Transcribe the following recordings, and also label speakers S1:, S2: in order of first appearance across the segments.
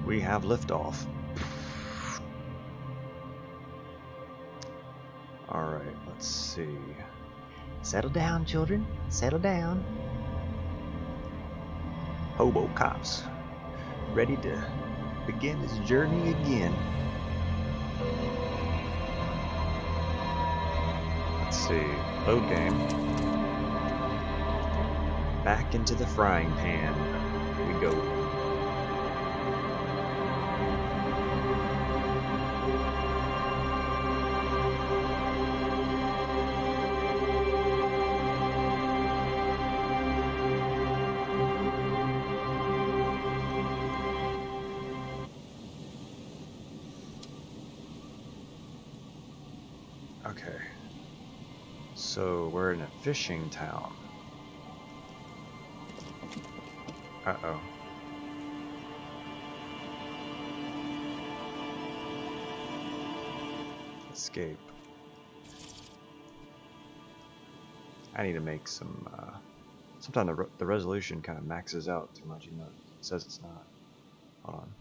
S1: We have liftoff. Alright, let's see. Settle down, children. Settle down. Hobocop's ready to begin his journey again. Let's see. Load game. Back into the frying pan we go. Okay, so we're in a fishing town. Uh-oh. Escape. I need to make some, sometimes the resolution kind of maxes out too much, even though it says it's not. Hold on.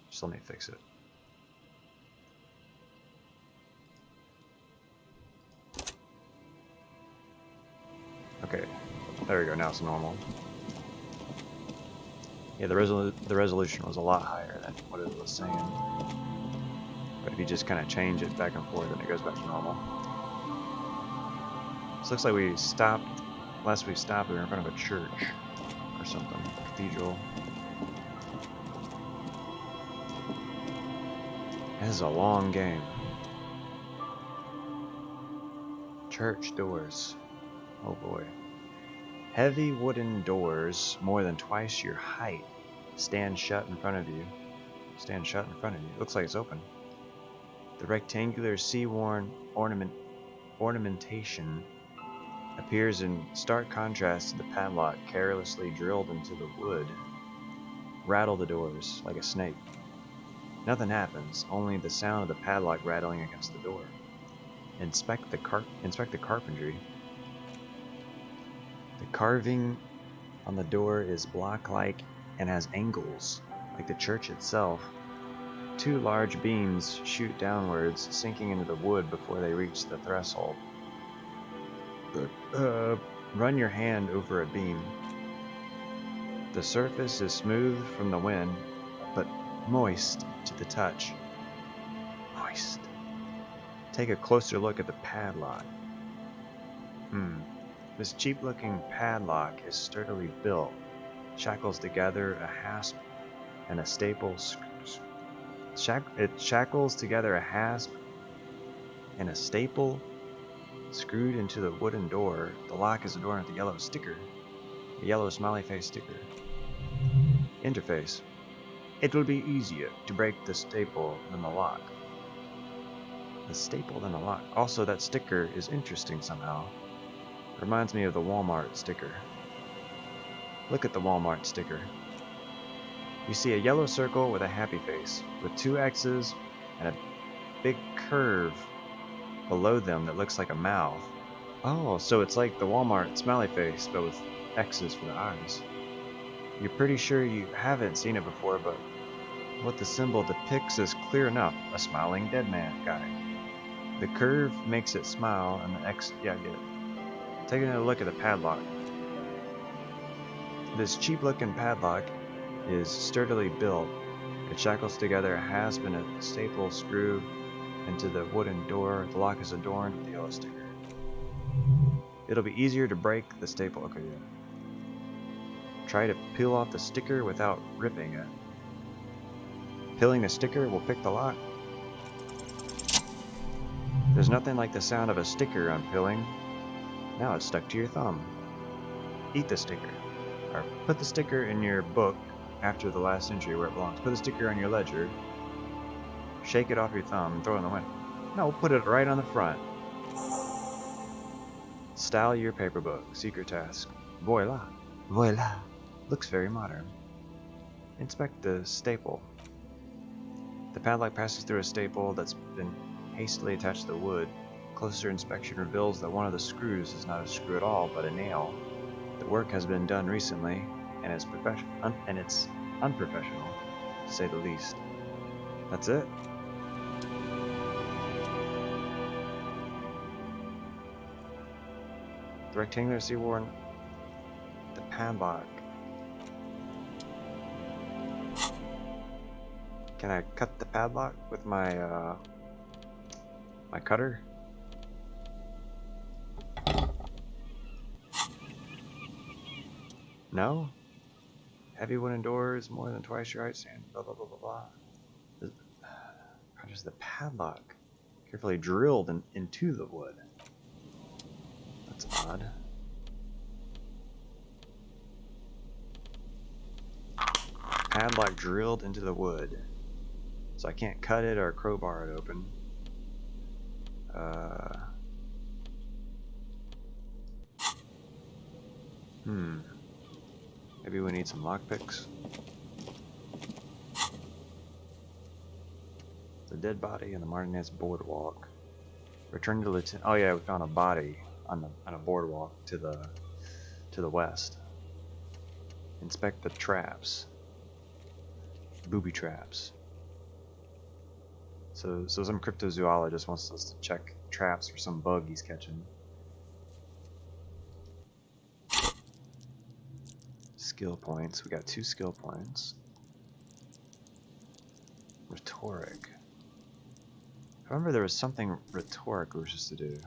S1: Just let me fix it. Okay, there we go, now it's normal. Yeah, the resolution was a lot higher than what it was saying. But if you just kind of change it back and forth, then it goes back to normal. This looks like we stopped, last we stopped, we were in front of a church or something, cathedral. This is a long game. Church doors. Oh boy. Heavy wooden doors, more than twice your height, stand shut in front of you. Stand shut in front of you. Looks like it's open. The rectangular sea-worn ornamentation appears in stark contrast to the padlock carelessly drilled into the wood. Rattle the doors like a snake. Nothing happens, only the sound of the padlock rattling against the door. Inspect the carpentry. The carving on the door is block-like and has angles, like the church itself. Two large beams shoot downwards, sinking into the wood before they reach the threshold. Run your hand over a beam. The surface is smooth from the wind, but moist to the touch. Moist. Take a closer look at the padlock. This cheap-looking padlock is sturdily built. Shackles together a hasp and a staple. It shackles together a hasp and a staple screwed into the wooden door. The lock is adorned with a yellow sticker, a yellow smiley face sticker. Interface. It will be easier to break the staple than the lock. The staple than the lock. Also, that sticker is interesting somehow. Reminds me of the Walmart sticker. Look at the Walmart sticker. You see a yellow circle with a happy face, with two X's and a big curve below them that looks like a mouth. Oh, so it's like the Walmart smiley face, but with X's for the eyes. You're pretty sure you haven't seen it before, but what the symbol depicts is clear enough. A smiling dead man guy. The curve makes it smile, and the X, yeah, I get it. Taking a look at the padlock. This cheap-looking padlock is sturdily built. It shackles together a hasp and a staple screw into the wooden door. The lock is adorned with the yellow sticker. It'll be easier to break the staple. Okay, yeah. Try to peel off the sticker without ripping it. Peeling the sticker will pick the lock. There's nothing like the sound of a sticker unpeeling. Now it's stuck to your thumb. Eat the sticker. Or put the sticker in your book after the last entry where it belongs. Put the sticker on your ledger. Shake it off your thumb and throw it in the window. No, put it right on the front. Style your paper book. Secret task. Voila. Voila. Looks very modern. Inspect the staple. The padlock passes through a staple that's been hastily attached to the wood. Closer inspection reveals that one of the screws is not a screw at all, but a nail. The work has been done recently, and it's unprofessional. to say the least. That's it? The rectangular seaworn, the padlock. Can I cut the padlock with my my cutter? No? Heavy wooden doors, more than twice your height, and blah blah blah blah blah. How does the padlock carefully drilled into the wood? That's odd. Padlock drilled into the wood. So I can't cut it or crowbar it open. Maybe we need some lockpicks. The dead body on the Martinez boardwalk. Return to Lieutenant. Oh yeah, we found a body on a boardwalk to the west. Inspect the traps. Booby traps. So some cryptozoologist wants us to check traps for some bug he's catching. Skill points. We got 2 skill points. Rhetoric. I remember there was something rhetoric we were supposed to do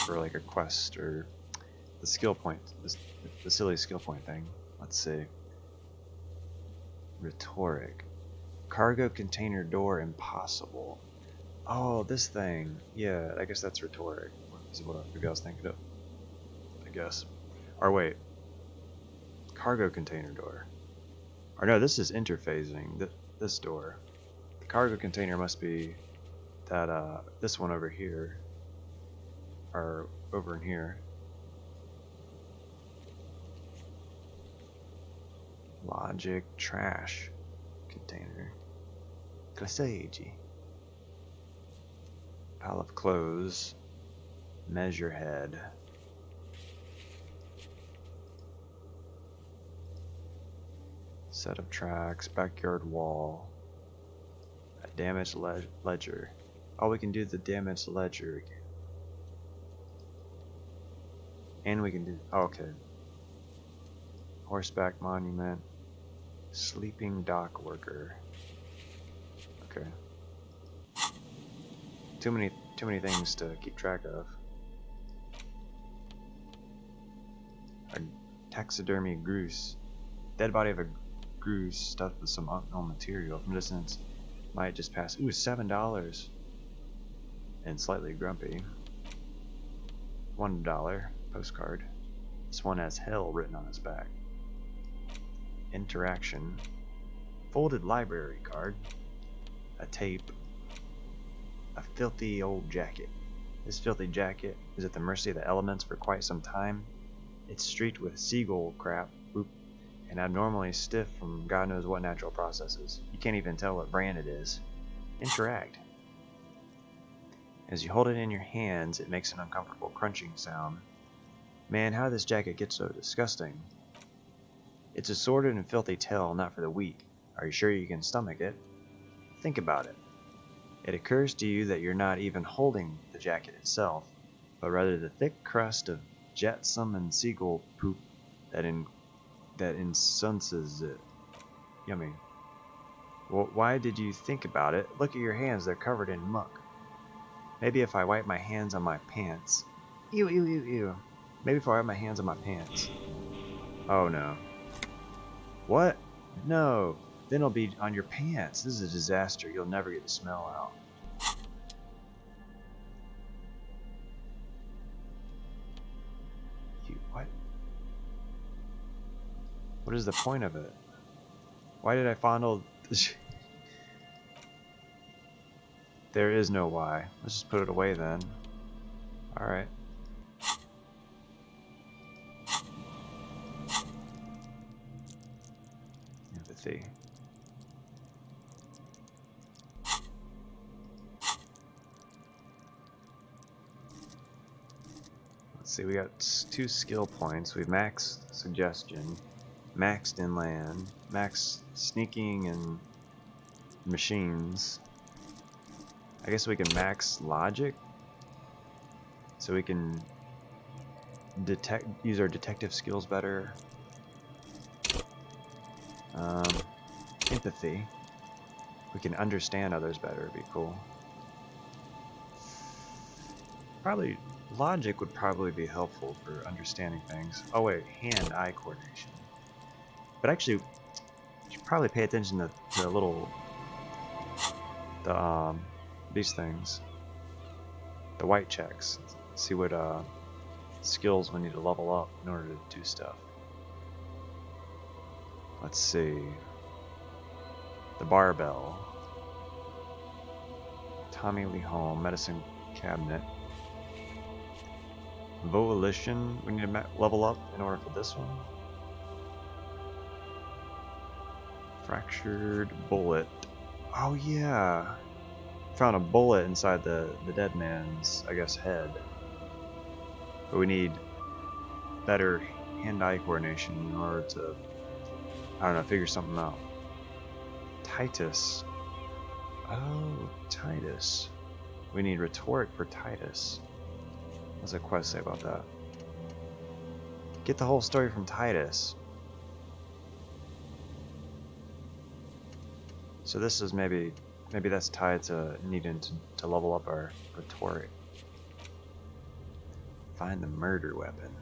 S1: for like a quest or the skill point, the silly skill point thing. Let's see. Rhetoric. Cargo container door impossible. Oh, this thing. Yeah, I guess that's rhetoric. This is what I was thinking of. I guess. Or wait. Cargo container door. Or no, this is interphasing. This door. The cargo container must be that this one over here. Or over in here. Logic trash container. Classage. Pile of clothes. Measure head. Set of tracks. Backyard wall. A damaged ledger. Oh, we can do the damaged ledger again. And we can do. Oh, okay. Horseback monument. Sleeping dock worker. Okay. Too many things to keep track of. A taxidermy goose. Dead body of a goose stuffed with some unknown material. From distance, might just pass. Ooh, $7. And slightly grumpy. $1 postcard. This one has hell written on its back. Interaction. Folded library card. A tape. A filthy old jacket. This filthy jacket is at the mercy of the elements for quite some time. It's streaked with seagull crap, and abnormally stiff from God knows what natural processes. You can't even tell what brand it is. Interact. As you hold it in your hands, it makes an uncomfortable crunching sound. Man, how did this jacket get so disgusting? It's a sordid and filthy tale not for the weak. Are you sure you can stomach it? Think about it. It occurs to you that you're not even holding the jacket itself, but rather the thick crust of jetsam and seagull poop that incenses it. Yummy. Well, why did you think about it? Look at your hands, they're covered in muck. Maybe if I wipe my hands on my pants. Ew, ew, ew, ew. Maybe if I wipe my hands on my pants. Oh no. What? No. Then it'll be on your pants. This is a disaster. You'll never get the smell out. What? What is the point of it? Why did I fondle this? There is no why. Let's just put it away then. Alright. Empathy. Let's see, we got 2 skill points. We've maxed suggestion. Maxed inland. Max sneaking and machines. I guess we can max logic. So we can use our detective skills better. Empathy. We can understand others better. It'd be cool. Probably logic would probably be helpful for understanding things. Oh wait, hand-eye coordination. But actually, you should probably pay attention to these things, the white checks. See what skills we need to level up in order to do stuff. Let's see. The barbell. Tommy Lee Home, medicine cabinet. Volition, we need to level up in order for this one. Fractured bullet. Oh yeah. Found a bullet inside the dead man's, I guess, head. But we need better hand-eye coordination in order to, I don't know, figure something out. Titus. Oh, Titus. We need rhetoric for Titus. What's that quest say about that? Get the whole story from Titus. So this is maybe that's tied to needing to level up our rhetoric. Find the murder weapon.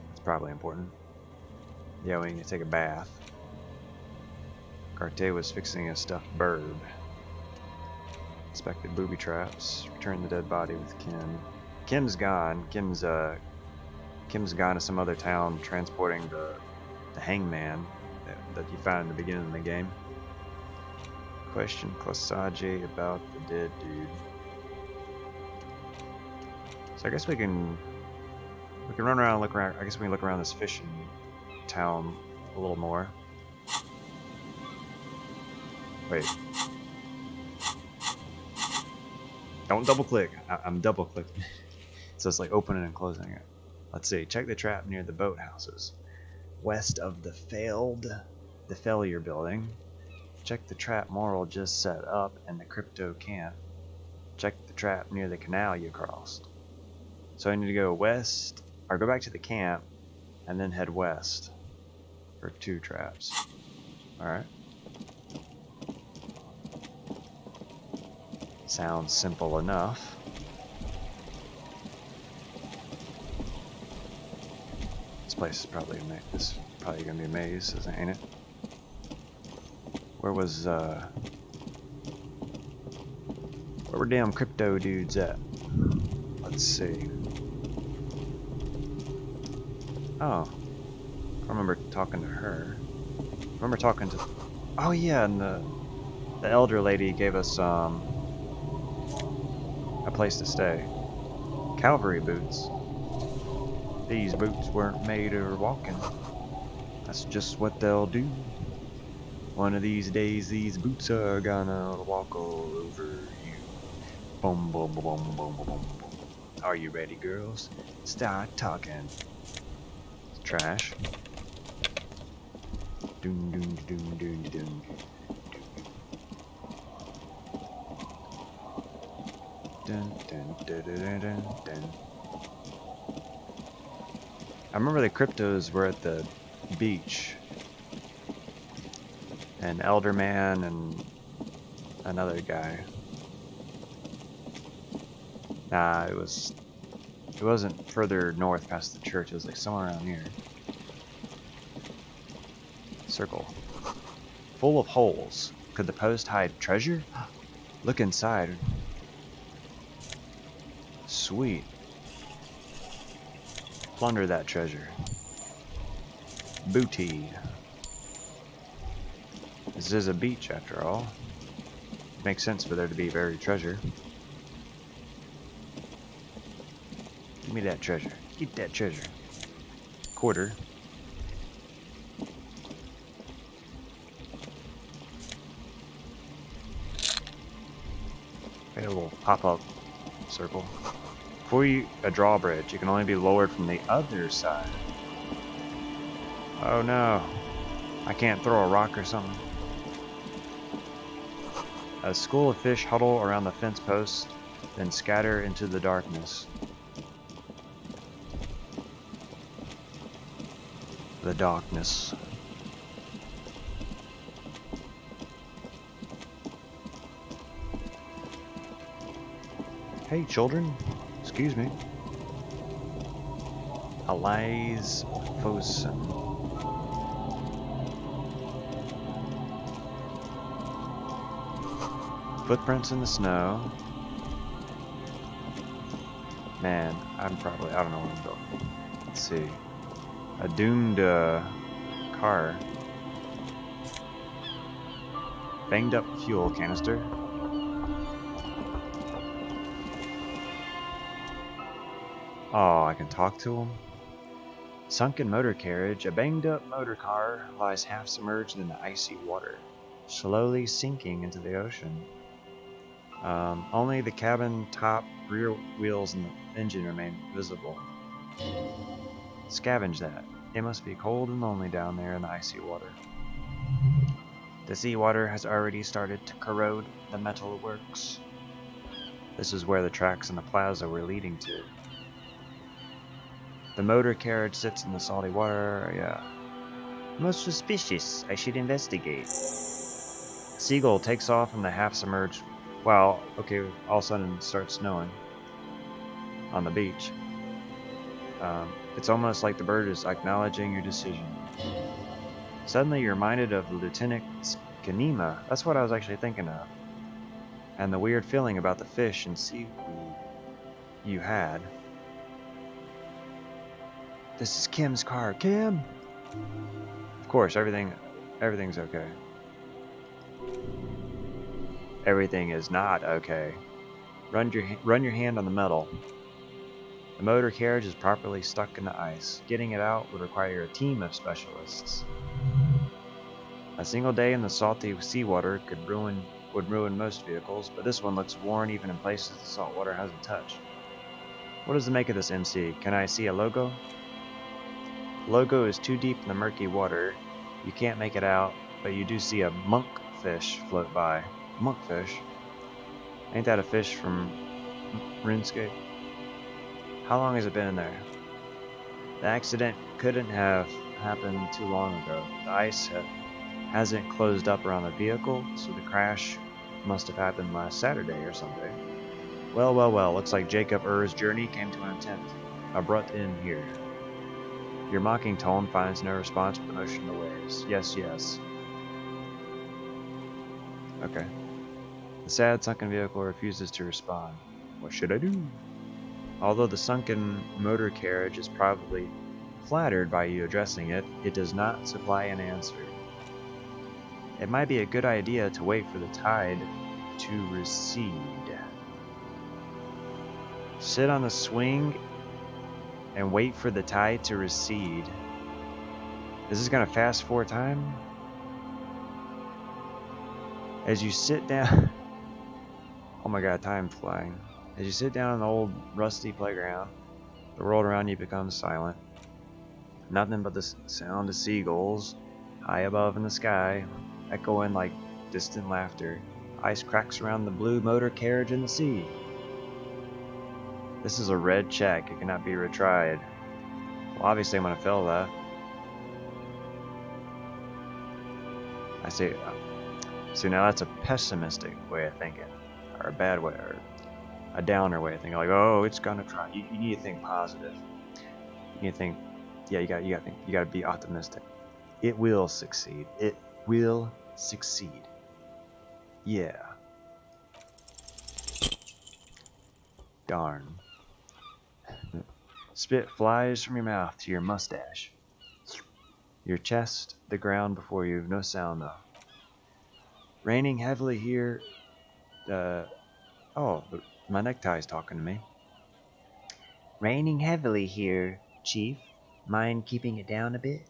S1: That's probably important. Yeah, we need to take a bath. Carte was fixing a stuffed bird. Inspected booby traps. Return the dead body with Kim. Kim's gone. Kim's gone to some other town transporting the hangman that you found in the beginning of the game. Question Clasage about the dead dude. So I guess we can run around and look around. I guess we can look around this fishing town a little more. Wait. Don't double click. I'm double clicking. So it's like opening and closing it. Let's see. Check the trap near the boathouses. West of the failure building. Check the trap Moral just set up in the crypto camp. Check the trap near the canal you crossed. So I need to go west, or go back to the camp, and then head west for 2 traps. Alright. Sounds simple enough. This place is probably gonna be a maze, ain't it? Where were damn crypto dudes at? Let's see. Oh, I remember talking to her. Oh yeah, and the elder lady gave us a place to stay. Cavalry boots. These boots weren't made for walking. That's just what they'll do. One of these days, these boots are gonna walk all over you. Boom, boom, boom, boom, boom, boom, boom. Are you ready, girls? Start talking. It's trash. Doom, doom, doom, doom, doom. Dun, dun, dun, dun, dun, dun. I remember the cryptos were at the beach. An elder man and another guy. Nah, it wasn't further north past the church. It was like somewhere around here. Circle. Full of holes. Could the post hide treasure? Look inside. Sweet. Plunder that treasure. Booty. This is a beach after all. Makes sense for there to be buried treasure. Give me that treasure. Get that treasure. Quarter. Got a little pop-up circle. Before a drawbridge, you can only be lowered from the other side. Oh no. I can't throw a rock or something. A school of fish huddle around the fence post, then scatter into the darkness. The darkness. Hey children, excuse me. Elias Fosen. Footprints in the snow. Man, I don't know what I'm doing. Let's see. A doomed car. Banged up fuel canister. Oh, I can talk to him. Sunken motor carriage. A banged up motor car lies half submerged in the icy water, slowly sinking into the ocean. Only the cabin top, rear wheels, and the engine remain visible. Scavenge that. It must be cold and lonely down there in the icy water. The seawater has already started to corrode the metal works. This is where the tracks in the plaza were leading to. The motor carriage sits in the salty water, yeah. Most suspicious. I should investigate. Seagull takes off from the half-submerged... Wow, okay, all of a sudden it starts snowing on the beach. It's almost like the bird is acknowledging your decision. Suddenly you're reminded of Lieutenant Skanima. That's what I was actually thinking of. And the weird feeling about the fish and seaweed you had. This is Kim's car. Kim! Of course, everything's okay. Everything is not okay. Run your hand on the metal. The motor carriage is properly stuck in the ice. Getting it out would require a team of specialists. A single day in the salty seawater would ruin most vehicles, but this one looks worn even in places the salt water hasn't touched. What does it make of this MC? Can I see a logo? The logo is too deep in the murky water. You can't make it out, but you do see a monkfish float by. Monkfish? Ain't that a fish from RuneScape? How long has it been in there? The accident couldn't have happened too long ago. The ice hasn't closed up around the vehicle, so the crash must have happened last Saturday or something. Well, looks like Jacob Ur's journey came to an abrupt end here. Your mocking tone finds no response with the motion of the waves. Yes. Okay. The sad sunken vehicle refuses to respond. What should I do? Although the sunken motor carriage is probably flattered by you addressing it, it does not supply an answer. It might be a good idea to wait for the tide to recede. Sit on the swing and wait for the tide to recede. Is this gonna fast forward time? As you sit down... Oh my god, time's flying. As you sit down on the old rusty playground, the world around you becomes silent. Nothing but the sound of seagulls high above in the sky, echoing like distant laughter. Ice cracks around the blue motor carriage in the sea. This is a red check. It cannot be retried. Well, obviously I'm going to fail that. I say, see, now that's a pessimistic way of thinking, or a bad way, or a downer way of thinking. Like, oh, it's gonna try. You need to think positive. You need to think, yeah, you gotta be optimistic. It will succeed. It will succeed. Yeah. Darn. Spit flies from your mouth to your mustache. Your chest, the ground before you, no sound though. Raining heavily here. My necktie's talking to me. Raining heavily here, Chief. Mind keeping it down a bit?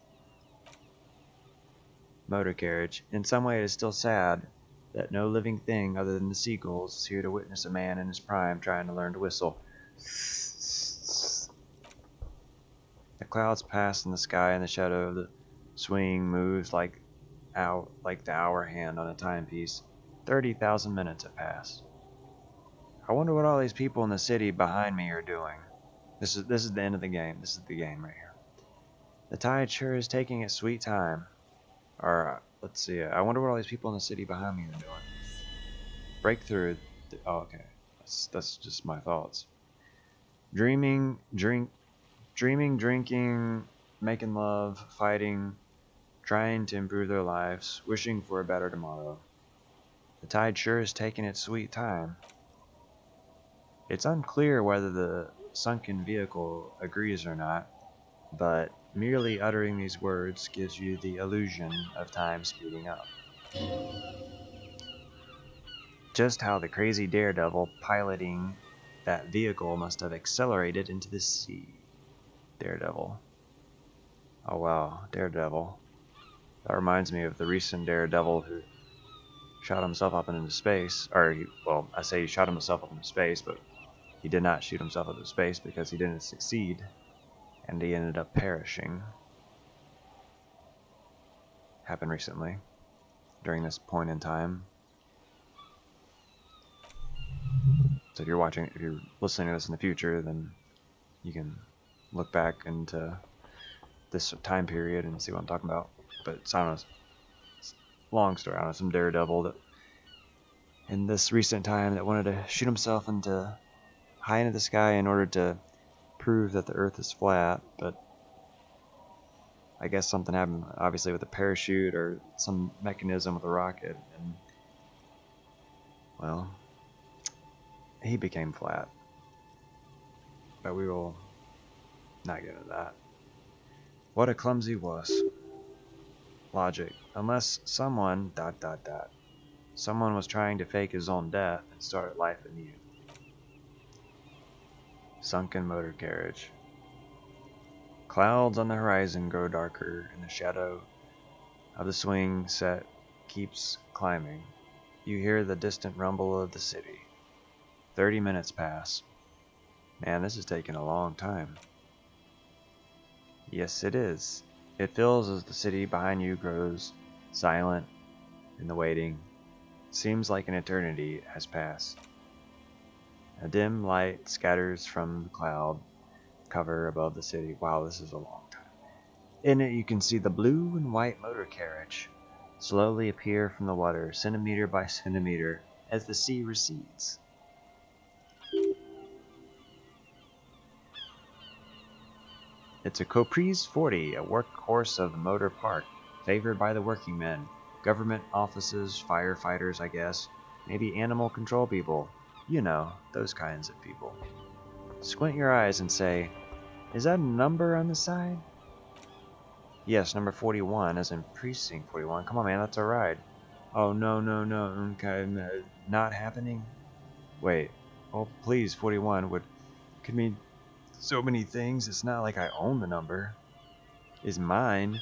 S1: Motor carriage. In some way it is still sad that no living thing other than the seagulls is here to witness a man in his prime trying to learn to whistle. The clouds pass in the sky in the shadow of the Swing moves like the hour hand on a timepiece. 30,000 minutes have passed. I wonder what all these people in the city behind me are doing. This is the end of the game. This is the game right here. The tide sure is taking its sweet time. Or, let's see. I wonder what all these people in the city behind me are doing. Breakthrough. Oh, okay. That's just my thoughts. Dreaming, drinking, making love, fighting, trying to improve their lives, wishing for a better tomorrow. The tide sure is taking its sweet time. It's unclear whether the sunken vehicle agrees or not, but merely uttering these words gives you the illusion of time speeding up. Just how the crazy daredevil piloting that vehicle must have accelerated into the sea. Daredevil. Oh wow, Daredevil. That reminds me of the recent Daredevil who shot himself up into space. Well, I say he shot himself up into space, but he did not shoot himself up into space because he didn't succeed, and he ended up perishing. Happened recently, during this point in time. So if you're listening to this in the future, then you can look back into this time period and see what I'm talking about. But it's, I don't know, it's a long story. I don't know, some daredevil that in this recent time that wanted to shoot himself high into the sky in order to prove that the Earth is flat, but I guess something happened, obviously, with a parachute or some mechanism with a rocket, and well, he became flat. But we will not get into that. What a clumsy wuss. Logic. Unless someone ... Someone was trying to fake his own death and started life anew. Sunken motor carriage. Clouds on the horizon grow darker, and the shadow of the swing set keeps climbing. You hear the distant rumble of the city. 30 minutes pass. Man, this is taking a long time. Yes, it is. It feels as the city behind you grows silent in the waiting. Seems like an eternity has passed. A dim light scatters from the cloud cover above the city. Wow, this is a long time. In it you can see the blue and white motor carriage slowly appear from the water, centimeter by centimeter, as the sea recedes. It's a Caprice 40, a workhorse of the motor park, favored by the working men, government offices, firefighters, I guess, maybe animal control people. You know, those kinds of people. Squint your eyes and say, is that a number on the side? Yes, number 41, as in precinct 41. Come on, man, that's our ride. Oh, no, okay, not happening? Wait, oh, please, 41 could mean so many things. It's not like I own the number. It's mine.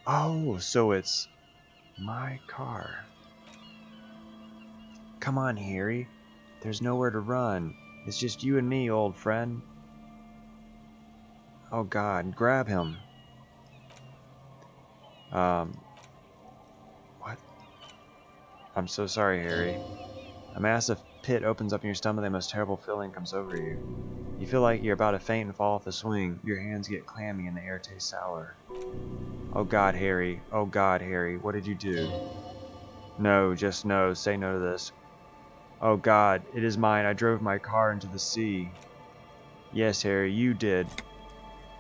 S1: Oh, so it's my car. Come on, Harry. There's nowhere to run. It's just you and me, old friend. Oh God, grab him. What? I'm so sorry, Harry. A massive pit opens up in your stomach. The most terrible feeling comes over you. You feel like you're about to faint and fall off the swing. Your hands get clammy and the air tastes sour. Oh God, Harry. Oh God, Harry. What did you do? No, just no. Say no to this. Oh God, it is mine. I drove my car into the sea. Yes, Harry, you did.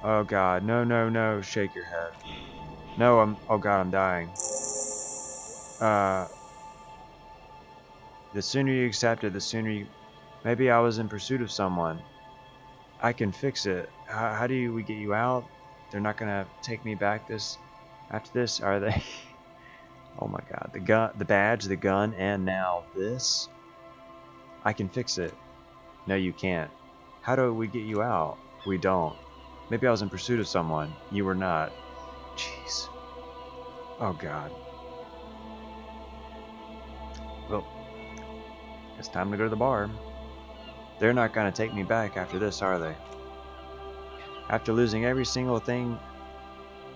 S1: Oh God, no. Shake your head. No, oh God, I'm dying. The sooner you accept it, the sooner you... Maybe I was in pursuit of someone. I can fix it. How do we get you out? They're not gonna take me back after this, are they? Oh my God, the gun, the badge, the gun, and now this? I can fix it. No, you can't. How do we get you out? We don't. Maybe I was in pursuit of someone. You were not. Jeez. Oh God. Well, it's time to go to the bar. They're not gonna take me back after this, are they? After losing every single thing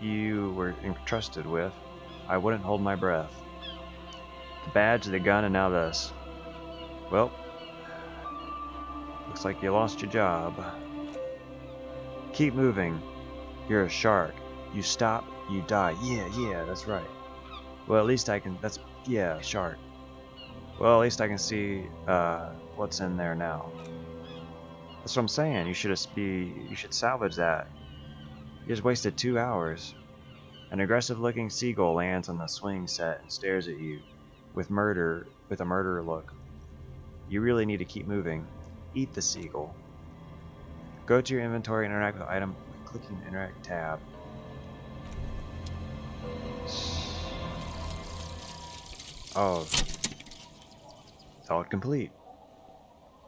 S1: you were entrusted with, I wouldn't hold my breath. The badge, the gun, and now this. Well, looks like you lost your job. Keep moving. You're a shark. You stop, you die. Yeah, that's right. Well, at least I can, yeah, shark. Well, at least I can see, what's in there now. That's what I'm saying. You should salvage that. You just wasted 2 hours. An aggressive-looking seagull lands on the swing set and stares at you with a murderer look. You really need to keep moving. Eat the seagull. Go to your inventory and interact with the item by clicking the Interact tab. Oh. Thought complete.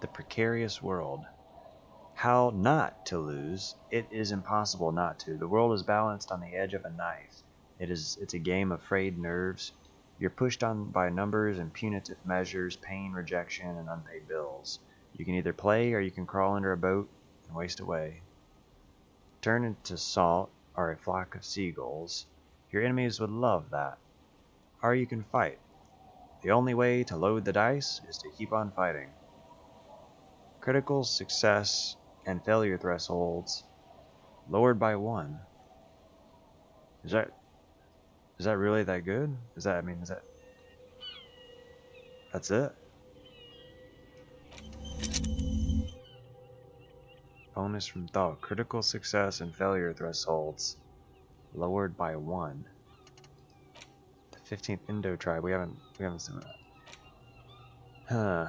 S1: The precarious world. How not to lose. It is impossible not to. The world is balanced on the edge of a knife. It's a game of frayed nerves. You're pushed on by numbers and punitive measures, pain, rejection, and unpaid bills. You can either play or you can crawl under a boat and waste away. Turn into salt or a flock of seagulls. Your enemies would love that. Or you can fight. The only way to load the dice is to keep on fighting. Critical success and failure thresholds lowered by 1. Is that really that good? That's it? Bonus from thought. Critical success and failure thresholds lowered by 1. The 15th Indo tribe. We haven't seen that. Huh.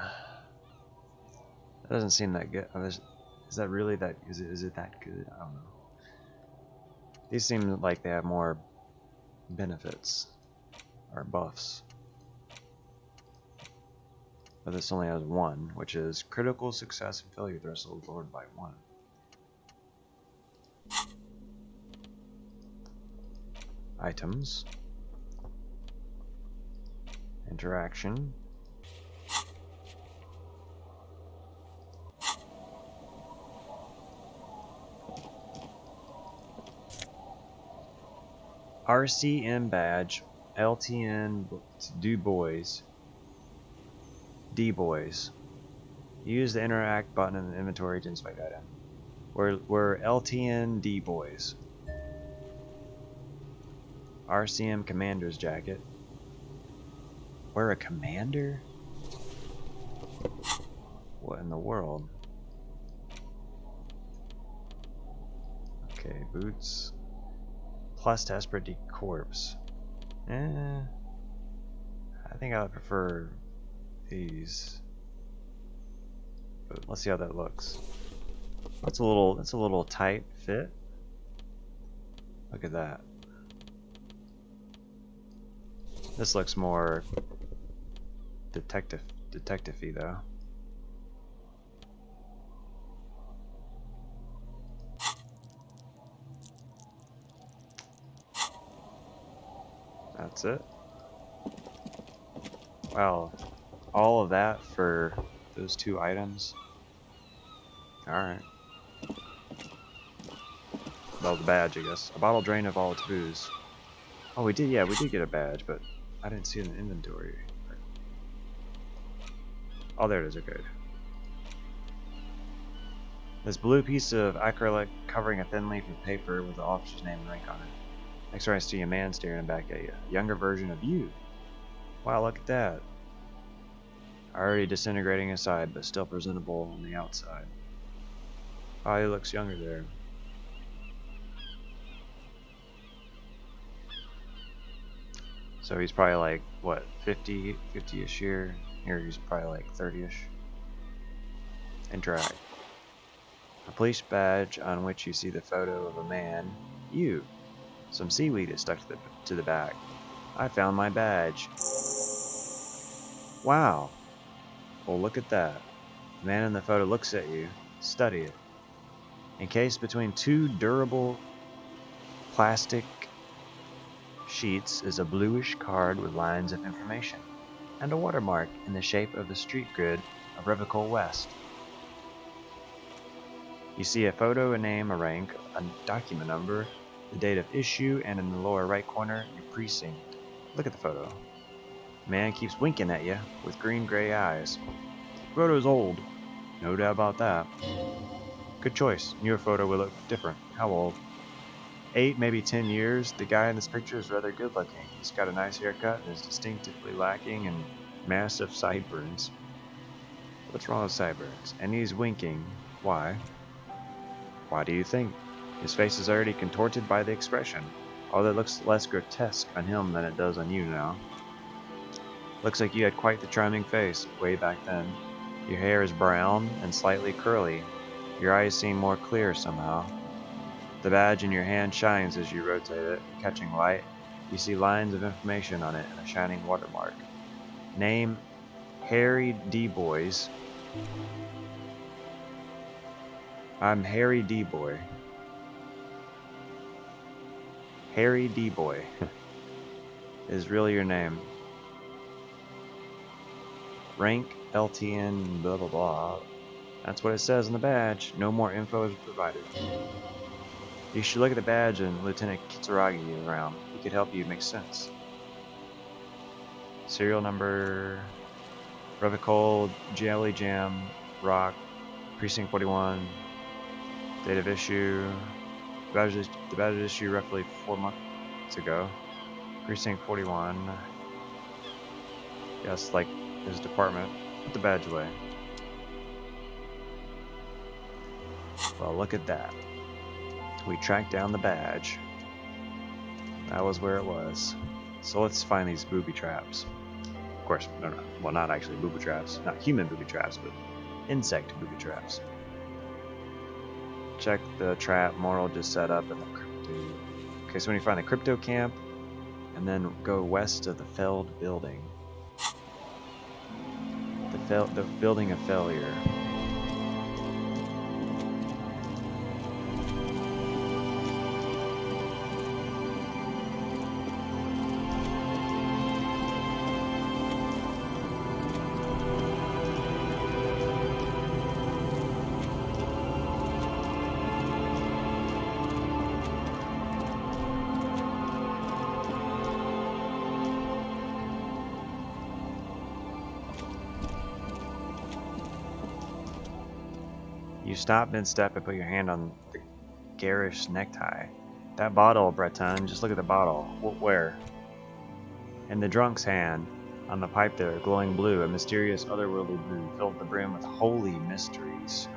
S1: That doesn't seem that good. Is that really that? Is it that good? I don't know. These seem like they have more benefits or buffs. But this only has 1, which is critical success and failure threshold lowered by 1. Items. Interaction. RCM badge, LTN D-Boys. Use the interact button in the inventory to inspect item. We're LTN D-Boys. RCM Commander's jacket. We're a commander? What in the world? Okay, boots. Plus to Esprit de Corpse. I think I would prefer these. But let's see how that looks. That's a little tight fit. Look at that. This looks more detective-y though. That's it. Wow, all of that for those 2 items. Alright. Well, the badge, I guess. A bottle drain of all its booze. Oh, we did get a badge, but I didn't see it in the inventory. Oh, there it is, okay. This blue piece of acrylic covering a thin leaf of paper with the officer's name and rank on it. Next time I see a man staring back at you. A younger version of you. Wow, look at that. Already disintegrating inside, but still presentable on the outside. Oh, he looks younger there. So he's probably like, what, 50-ish year? Here he's probably like 30-ish. Interact. A police badge on which you see the photo of a man. You. Some seaweed is stuck to the back. I found my badge. Wow. Well, look at that. The man in the photo looks at you. Study it. Encased between 2 durable plastic sheets is a bluish card with lines of information and a watermark in the shape of the street grid of Revocol West. You see a photo, a name, a rank, a document number. the date of issue, and in the lower right corner, your precinct. Look at the photo. Man keeps winking at you with green-gray eyes. Photo's old. No doubt about that. Good choice. Newer photo will look different. How old? 8, maybe 10 years. The guy in this picture is rather good looking. He's got a nice haircut and is distinctively lacking in massive sideburns. What's wrong with sideburns? And he's winking. Why? Why do you think? His face is already contorted by the expression, although it looks less grotesque on him than it does on you now. Looks like you had quite the charming face way back then. Your hair is brown and slightly curly. Your eyes seem more clear somehow. The badge in your hand shines as you rotate it, catching light. You see lines of information on it and a shining watermark. Name, Harry D. Boys. I'm Harry D. Boy. Harry D. Boy is really your name. Rank, LTN, blah blah blah. That's what it says on the badge. No more info is provided. You should look at the badge and Lieutenant Kitsuragi around. He could help you make sense. Serial number, Revicol, Jelly Jam, Rock, Precinct 41, date of issue, the badge issue roughly 4 months ago. Precinct 41. Yes, like his department. Put the badge away. Well, look at that. We tracked down the badge. That was where it was. So let's find these booby traps. Of course, no. Well, not actually booby traps. Not human booby traps, but insect booby traps. Check the trap Moral just set up in the crypto. Okay, so when you find the crypto camp, and then go west of the Felled building. The building of failure. You stop mid-step and put your hand on the garish necktie. That bottle, Breton, just look at the bottle. Where? In the drunk's hand, on the pipe there, glowing blue, a mysterious otherworldly blue, filled the brim with holy mysteries.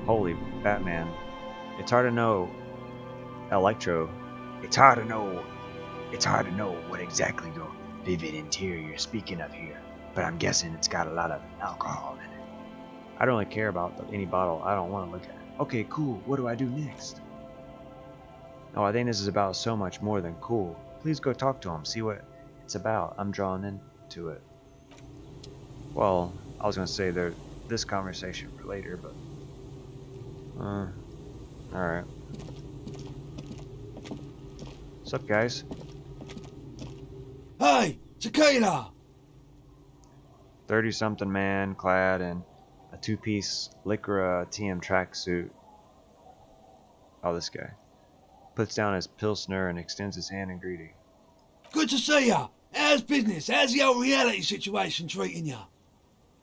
S1: Holy Batman. It's hard to know, Electro. It's hard to know what exactly your vivid interior you're speaking of here, but I'm guessing it's got a lot of alcohol in it. I don't really care about any bottle. I don't want to look at it. Okay, cool. What do I do next? Oh, I think this is about so much more than cool. Please go talk to him. See what it's about. I'm drawn into it. Well, I was going to say this conversation for later, but... Alright. What's up, guys?
S2: Hey, Tequila!
S1: 30-something man clad in a two-piece Lycra TM tracksuit. Oh, this guy. Puts down his Pilsner and extends his hand in greeting.
S2: Good to see ya. How's business? How's the old reality situation treating ya?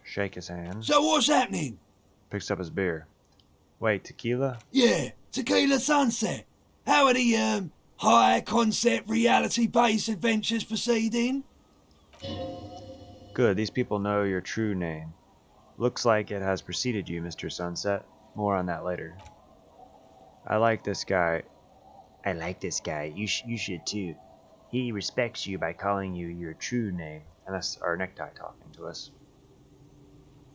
S1: Shake his hand.
S2: So what's happening?
S1: Picks up his beer. Wait, tequila?
S2: Yeah, Tequila Sunset. How are the, high-concept, reality-based adventures proceeding?
S1: Good, these people know your true name. Looks like it has preceded you, Mr. Sunset. More on that later. I like this guy. You should too. He respects you by calling you your true name. And that's our necktie talking to us.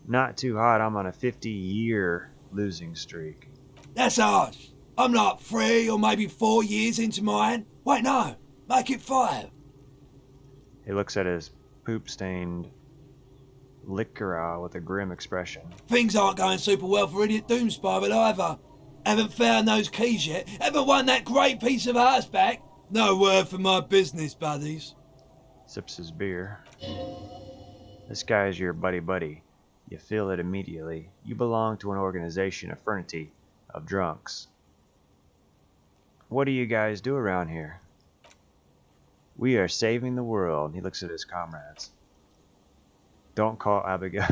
S1: Not too hot, I'm on a 50-year losing streak.
S2: That's harsh. I'm like 3 or maybe 4 years into mine. Wait, no. Make it 5.
S1: He looks at his poop-stained liquor with a grim expression.
S2: Things aren't going super well for Idiot Doomspiral either. Haven't found those keys yet. Haven't won that great piece of arse back. No word for my business buddies.
S1: Sips his beer. This guy is your buddy. You feel it immediately. You belong to an organization, a fraternity of drunks. What do you guys do around here? We are saving the world. He looks at his comrades. Don't call Abigail.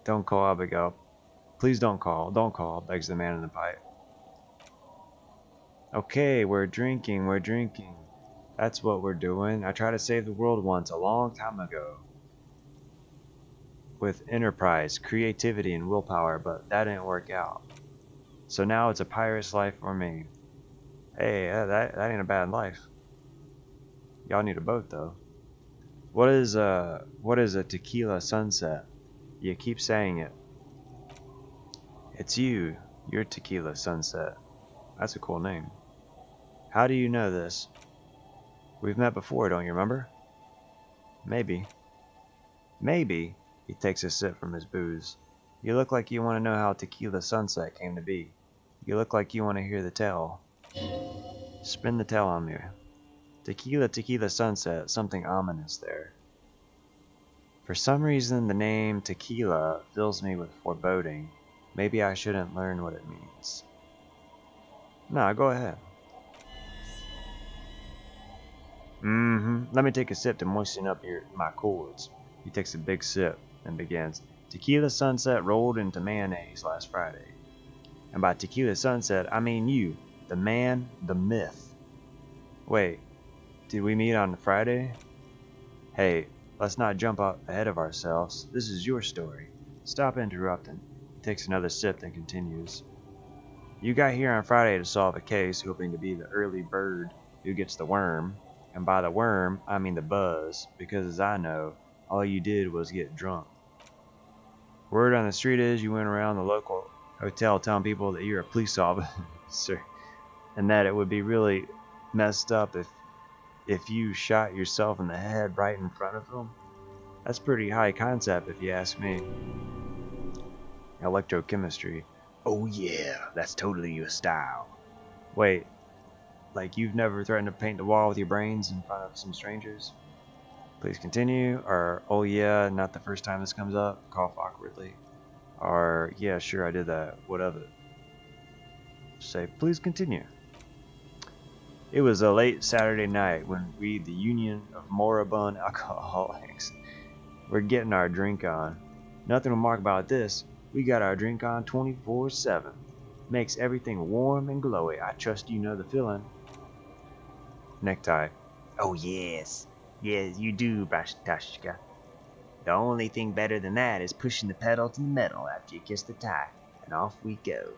S1: Don't call Abigail. Please don't call. Don't call, begs the man in the pipe. Okay, we're drinking. We're drinking. That's what we're doing. I tried to save the world once, a long time ago. With enterprise, creativity, and willpower, but that didn't work out. So now it's a pirate's life for me. Hey, that ain't a bad life. Y'all need a boat, though. What is a tequila sunset? You keep saying it. It's you. You're Tequila Sunset. That's a cool name. How do you know this? We've met before, don't you remember? Maybe. Maybe. He takes a sip from his booze. You look like you want to know how Tequila Sunset came to be. You look like you want to hear the tale. Spin the tale on me. Tequila Sunset, something ominous there. For some reason, the name Tequila fills me with foreboding. Maybe I shouldn't learn what it means. No, go ahead. Let me take a sip to moisten up my chords. He takes a big sip and begins. Tequila Sunset rolled into mayonnaise last Friday. And by Tequila Sunset, I mean you, the man, the myth. Wait, did we meet on Friday? Hey, let's not jump up ahead of ourselves. This is your story. Stop interrupting. He takes another sip and continues. You got here on Friday to solve a case, hoping to be the early bird who gets the worm. And by the worm, I mean the buzz, because as I know, all you did was get drunk. Word on the street is you went around the local hotel telling people that you're a police officer, and that it would be really messed up if you shot yourself in the head right in front of them. That's pretty high concept if you ask me. Electrochemistry. Oh yeah, that's totally your style. Wait, like you've never threatened to paint the wall with your brains in front of some strangers? Please continue. Or, oh yeah, not the first time this comes up. Cough awkwardly. Or, yeah, sure, I did that. What of it? Say, please continue. It was a late Saturday night when we, the Union of Moribund Alcoholics, were getting our drink on. Nothing remark about this. We got our drink on 24/7. Makes everything warm and glowy. I trust you know the feeling. Necktie. Oh yes. Yes, you do, Bastashka. The only thing better than that is pushing the pedal to the metal after you kiss the tie, and off we go.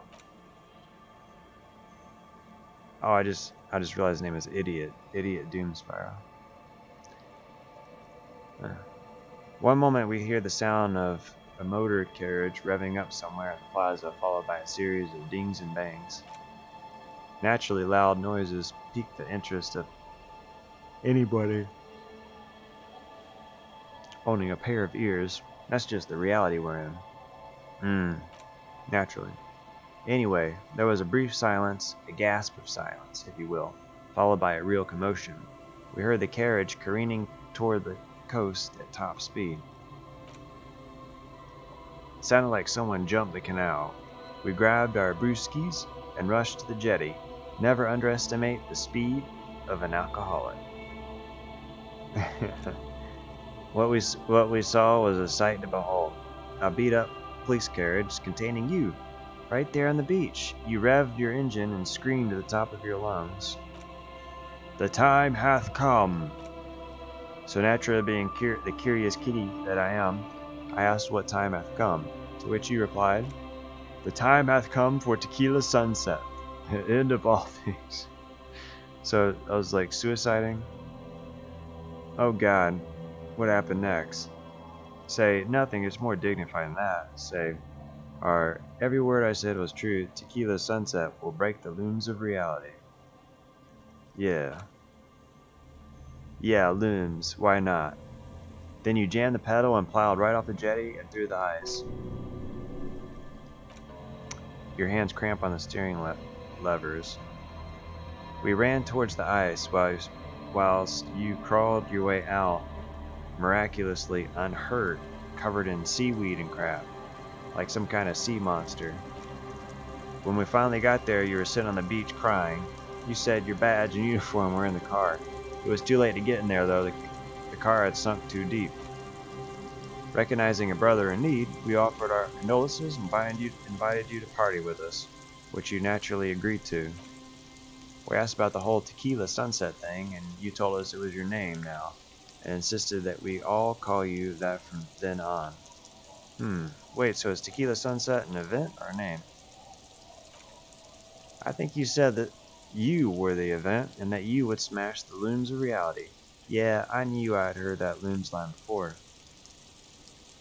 S1: Oh, I just realized his name is Idiot. Idiot Doomspire. One moment we hear the sound of a motor carriage revving up somewhere in the plaza, followed by a series of dings and bangs. Naturally, loud noises pique the interest of anybody owning a pair of ears. That's just the reality we're in. Naturally. Anyway, there was a brief silence, a gasp of silence, if you will, followed by a real commotion. We heard the carriage careening toward the coast at top speed. It sounded like someone jumped the canal. We grabbed our brewskis and rushed to the jetty. Never underestimate the speed of an alcoholic. What we saw was a sight to behold. A beat-up police carriage containing you, right there on the beach. You revved your engine and screamed at the top of your lungs. The time hath come. So naturally, being the curious kitty that I am, I asked what time hath come, to which you replied, the time hath come for Tequila Sunset, end of all things. So I was like suiciding. Oh God, what happened next? Say, nothing, it's more dignified than that. Say, every word I said was true. Tequila Sunset will break the looms of reality. Yeah. Yeah, looms, why not? Then you jammed the pedal and plowed right off the jetty and through the ice. Your hands cramp on the steering levers. We ran towards the ice whilst you crawled your way out, miraculously unhurt, covered in seaweed and crap, like some kind of sea monster. When we finally got there, you were sitting on the beach crying. You said your badge and uniform were in the car. It was too late to get in there, though. The car had sunk too deep. Recognizing a brother in need, we offered our condolences and invited you to party with us, which you naturally agreed to. We asked about the whole Tequila Sunset thing, and you told us it was your name now, and insisted that we all call you that from then on. Wait, so is Tequila Sunset an event or a name? I think you said that you were the event, and that you would smash the looms of reality. Yeah, I knew I'd heard that looms line before.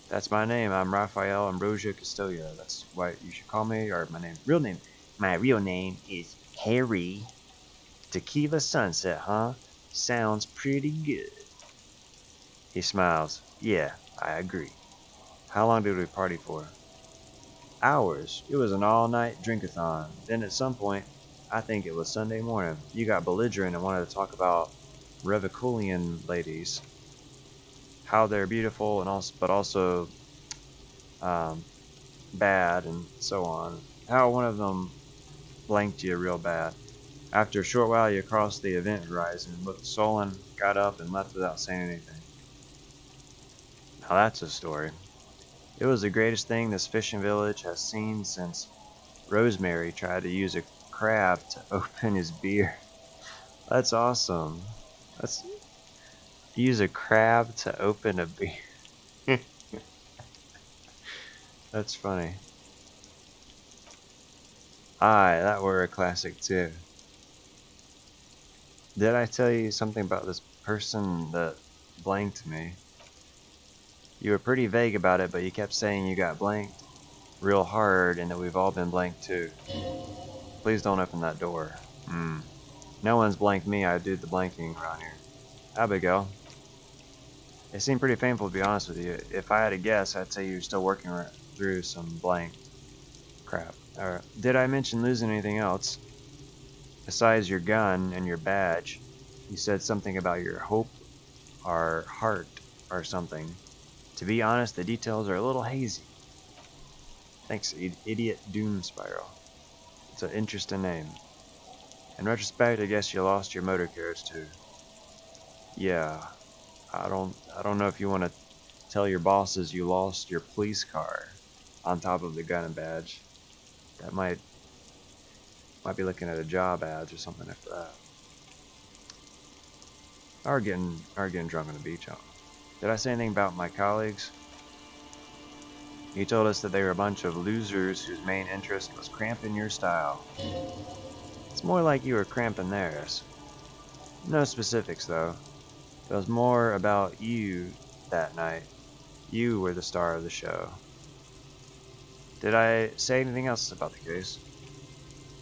S1: That's my name. I'm Rafael Ambrosia Castillo. That's what you should call me, or my name. Real name. My real name is Harry. Tequila Sunset, huh? Sounds pretty good. He smiles. Yeah, I agree. How long did we party for? Hours. It was an all-night drink-a-thon. Then at some point, I think it was Sunday morning, you got belligerent and wanted to talk about Reviculian ladies. How they're beautiful and also, but also bad and so on. How one of them blanked you real bad. After a short while, you crossed the event horizon, looked sullen, got up, and left without saying anything. Now that's a story. It was the greatest thing this fishing village has seen since Rosemary tried to use a crab to open his beer. That's awesome. Let's use a crab to open a beer. That's funny. Aye, that were a classic too. Did I tell you something about this person that blanked me? You were pretty vague about it, but you kept saying you got blanked real hard and that we've all been blanked too. Please don't open that door. No one's blanked me. I do the blanking around here. Abigail. It seemed pretty painful, to be honest with you. If I had to guess, I'd say you're still working through some blank crap. Did I mention losing anything else? Besides your gun and your badge, you said something about your hope or heart or something. To be honest, the details are a little hazy. Thanks, Idiot Doom Spiral. It's an interesting name. In retrospect, I guess you lost your motor carriage too. Yeah, I don't know if you want to tell your bosses you lost your police car on top of the gun and badge. That might be looking at a job ads or something after that. Or getting drunk on the beach. Did I say anything about my colleagues? You told us that they were a bunch of losers whose main interest was cramping your style. It's more like you were cramping theirs. No specifics, though. It was more about you that night. You were the star of the show. Did I say anything else about the case?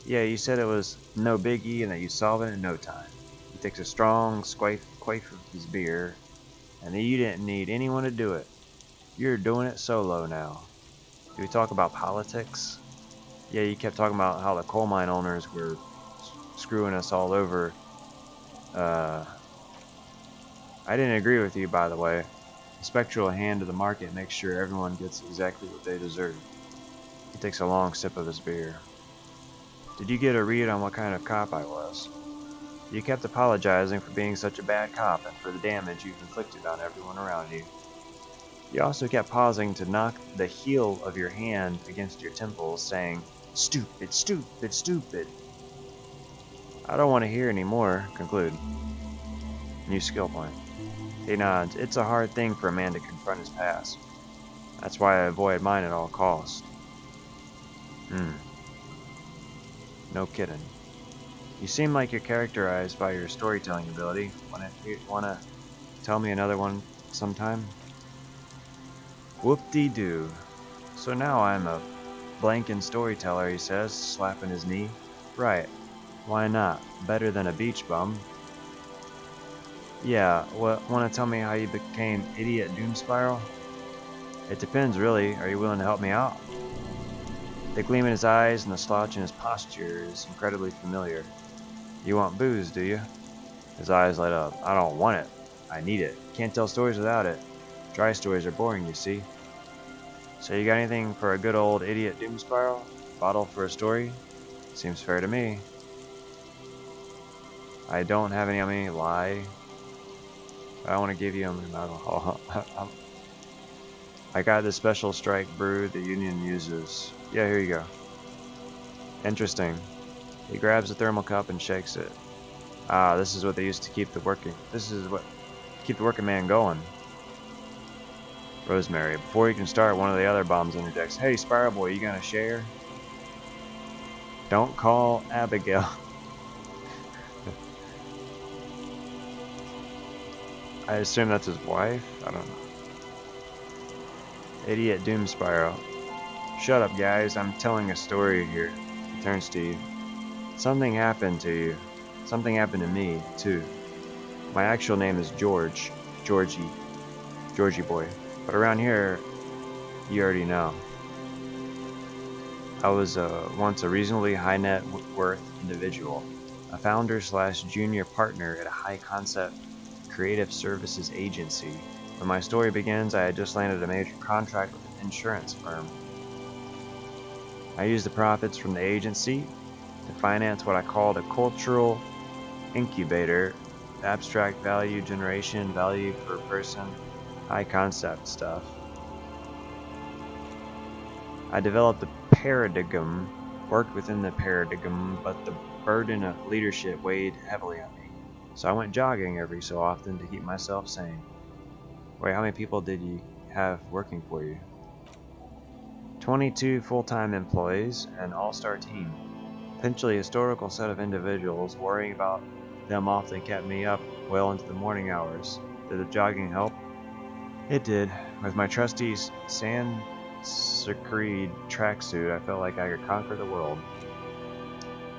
S1: Yeah, you said it was no biggie and that you'd solve it in no time. He takes a strong quaff of his beer, and that you didn't need anyone to do it. You're doing it solo now. Did we talk about politics? Yeah, you kept talking about how the coal mine owners were screwing us all over. I didn't agree with you, by the way. The spectral hand of the market makes sure everyone gets exactly what they deserve. He takes a long sip of his beer. Did you get a read on what kind of cop I was? You kept apologizing for being such a bad cop and for the damage you've inflicted on everyone around you. You also kept pausing to knock the heel of your hand against your temples, saying, "Stupid, stupid, stupid." I don't want to hear any more. Conclude. New skill point. He nods. It's a hard thing for a man to confront his past. That's why I avoid mine at all costs. No kidding. You seem like you're characterized by your storytelling ability. Wanna tell me another one sometime? Whoop-de-doo. So now I'm a blanking storyteller, he says, slapping his knee. Right. Why not? Better than a beach bum. Yeah, wanna tell me how you became Idiot Doom Spiral? It depends, really. Are you willing to help me out? The gleam in his eyes and the slouch in his posture is incredibly familiar. You want booze, do you? His eyes light up. I don't want it. I need it. Can't tell stories without it. Dry stories are boring, you see. So you got anything for a good old Idiot Doom Spiral? Bottle for a story? Seems fair to me. I don't have any on me, lie. I want to give you them in alcohol. I got this special strike brew the Union uses. Yeah, here you go. Interesting. He grabs the thermal cup and shakes it. Ah, this is what they used to keep the working. This is what keep the working man going. Rosemary. Before you can start, one of the other bombs interjects. Hey, Spiral Boy, you gonna share? Don't call Abigail. I assume that's his wife? I don't know. Idiot Doom Spiral. Shut up, guys. I'm telling a story here. He turns to you. Something happened to you. Something happened to me, too. My actual name is George. Georgie boy. But around here, you already know. I was once a reasonably high net worth individual. A founder / junior partner at a high concept creative services agency. When my story begins, I had just landed a major contract with an insurance firm. I used the profits from the agency to finance what I called a cultural incubator, abstract value generation, value per person, high concept stuff. I developed a paradigm, worked within the paradigm, but the burden of leadership weighed heavily on me. So I went jogging every so often to keep myself sane. Wait, how many people did you have working for you? 22 full-time employees, an all-star team. Potentially historical set of individuals. Worrying about them often kept me up well into the morning hours. Did the jogging help? It did. With my trusty sans secrete tracksuit, I felt like I could conquer the world.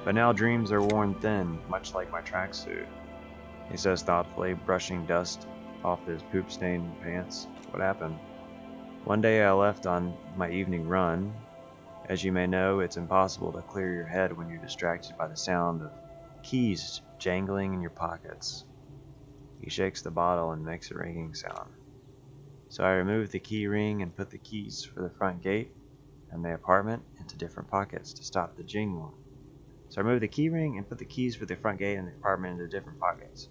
S1: But now dreams are worn thin, much like my tracksuit. He says thoughtfully, brushing dust off his poop-stained pants. What happened? One day I left on my evening run. As you may know, it's impossible to clear your head when you're distracted by the sound of keys jangling in your pockets. He shakes the bottle and makes a ringing sound. So I removed the key ring and put the keys for the front gate and the apartment into different pockets to stop the jingling. So I removed the key ring and put the keys for the front gate and the apartment into different pockets.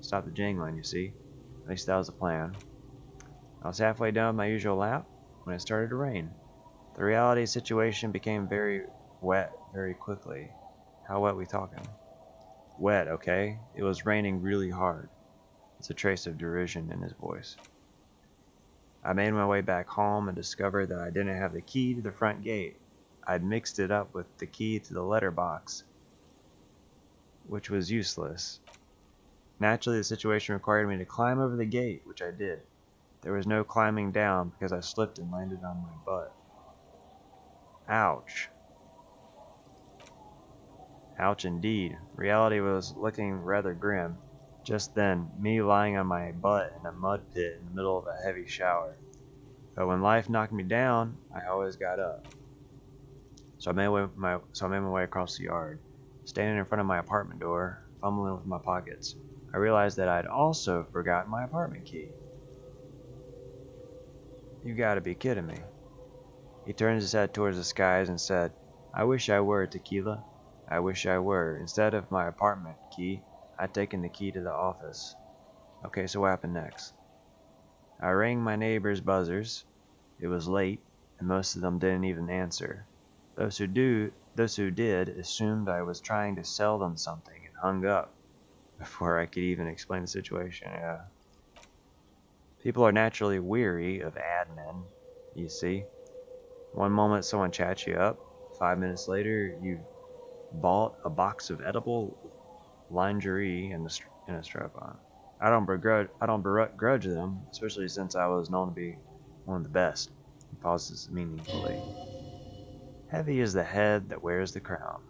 S1: Stop the jingling, you see. At least that was the plan. I was halfway down my usual lap when it started to rain. The reality situation became very wet very quickly. How wet we talking? Wet, okay? It was raining really hard. It's a trace of derision in his voice. I made my way back home and discovered that I didn't have the key to the front gate. I'd mixed it up with the key to the letterbox, which was useless. Naturally, the situation required me to climb over the gate, which I did. There was no climbing down because I slipped and landed on my butt. Ouch. Ouch indeed. Reality was looking rather grim. Just then, me lying on my butt in a mud pit in the middle of a heavy shower. But when life knocked me down, I always got up. So I made my way across the yard. Standing in front of my apartment door, fumbling with my pockets, I realized that I'd also forgotten my apartment key. You gotta be kidding me. He turned his head towards the skies and said, I wish I were, Tequila. I wish I were. Instead of my apartment key, I'd taken the key to the office. Okay, so what happened next? I rang my neighbors' buzzers. It was late, and most of them didn't even answer. Those who did assumed I was trying to sell them something and hung up before I could even explain the situation. Yeah. People are naturally weary of admin, you see. One moment someone chats you up, 5 minutes later you've bought a box of edible lingerie and a strap-on. I don't begrudge them, especially since I was known to be one of the best. He pauses meaningfully. Heavy is the head that wears the crown.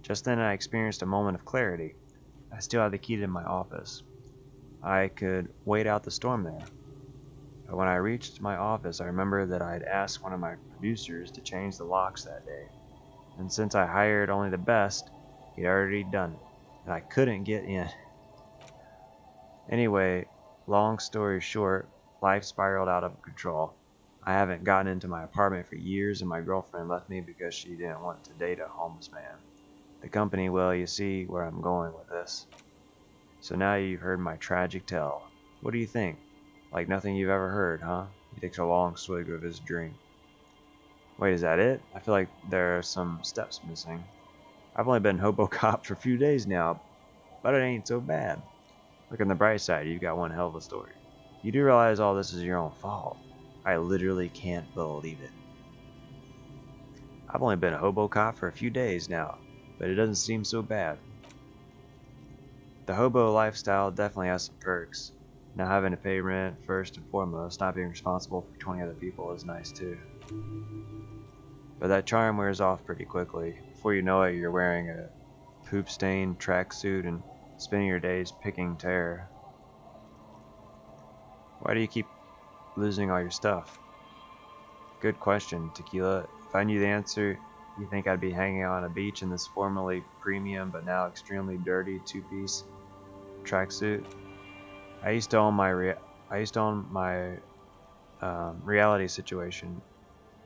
S1: Just then I experienced a moment of clarity. I still had the key to my office. I could wait out the storm there. But when I reached my office, I remembered that I had asked one of my producers to change the locks that day. And since I hired only the best, he'd already done it, and I couldn't get in. Anyway, long story short, life spiraled out of control. I haven't gotten into my apartment for years, and my girlfriend left me because she didn't want to date a homeless man. The company, well, you see where I'm going with this. So now you've heard my tragic tale. What do you think? Like nothing you've ever heard, huh? He takes a long swig of his drink. Wait, is that it? I feel like there are some steps missing. I've only been Hobocop for a few days now, but it ain't so bad. Look on the bright side, you've got one hell of a story. You do realize all this is your own fault. I literally can't believe it. I've only been a Hobocop for a few days now, but it doesn't seem so bad. The hobo lifestyle definitely has some perks. Now having to pay rent first and foremost, not being responsible for 20 other people is nice too. But that charm wears off pretty quickly. Before you know it, you're wearing a poop-stained tracksuit and spending your days picking terror. Why do you keep losing all your stuff? Good question, Tequila. If I knew the answer, you think I'd be hanging on a beach in this formerly premium but now extremely dirty two-piece tracksuit? I used to own my reality situation.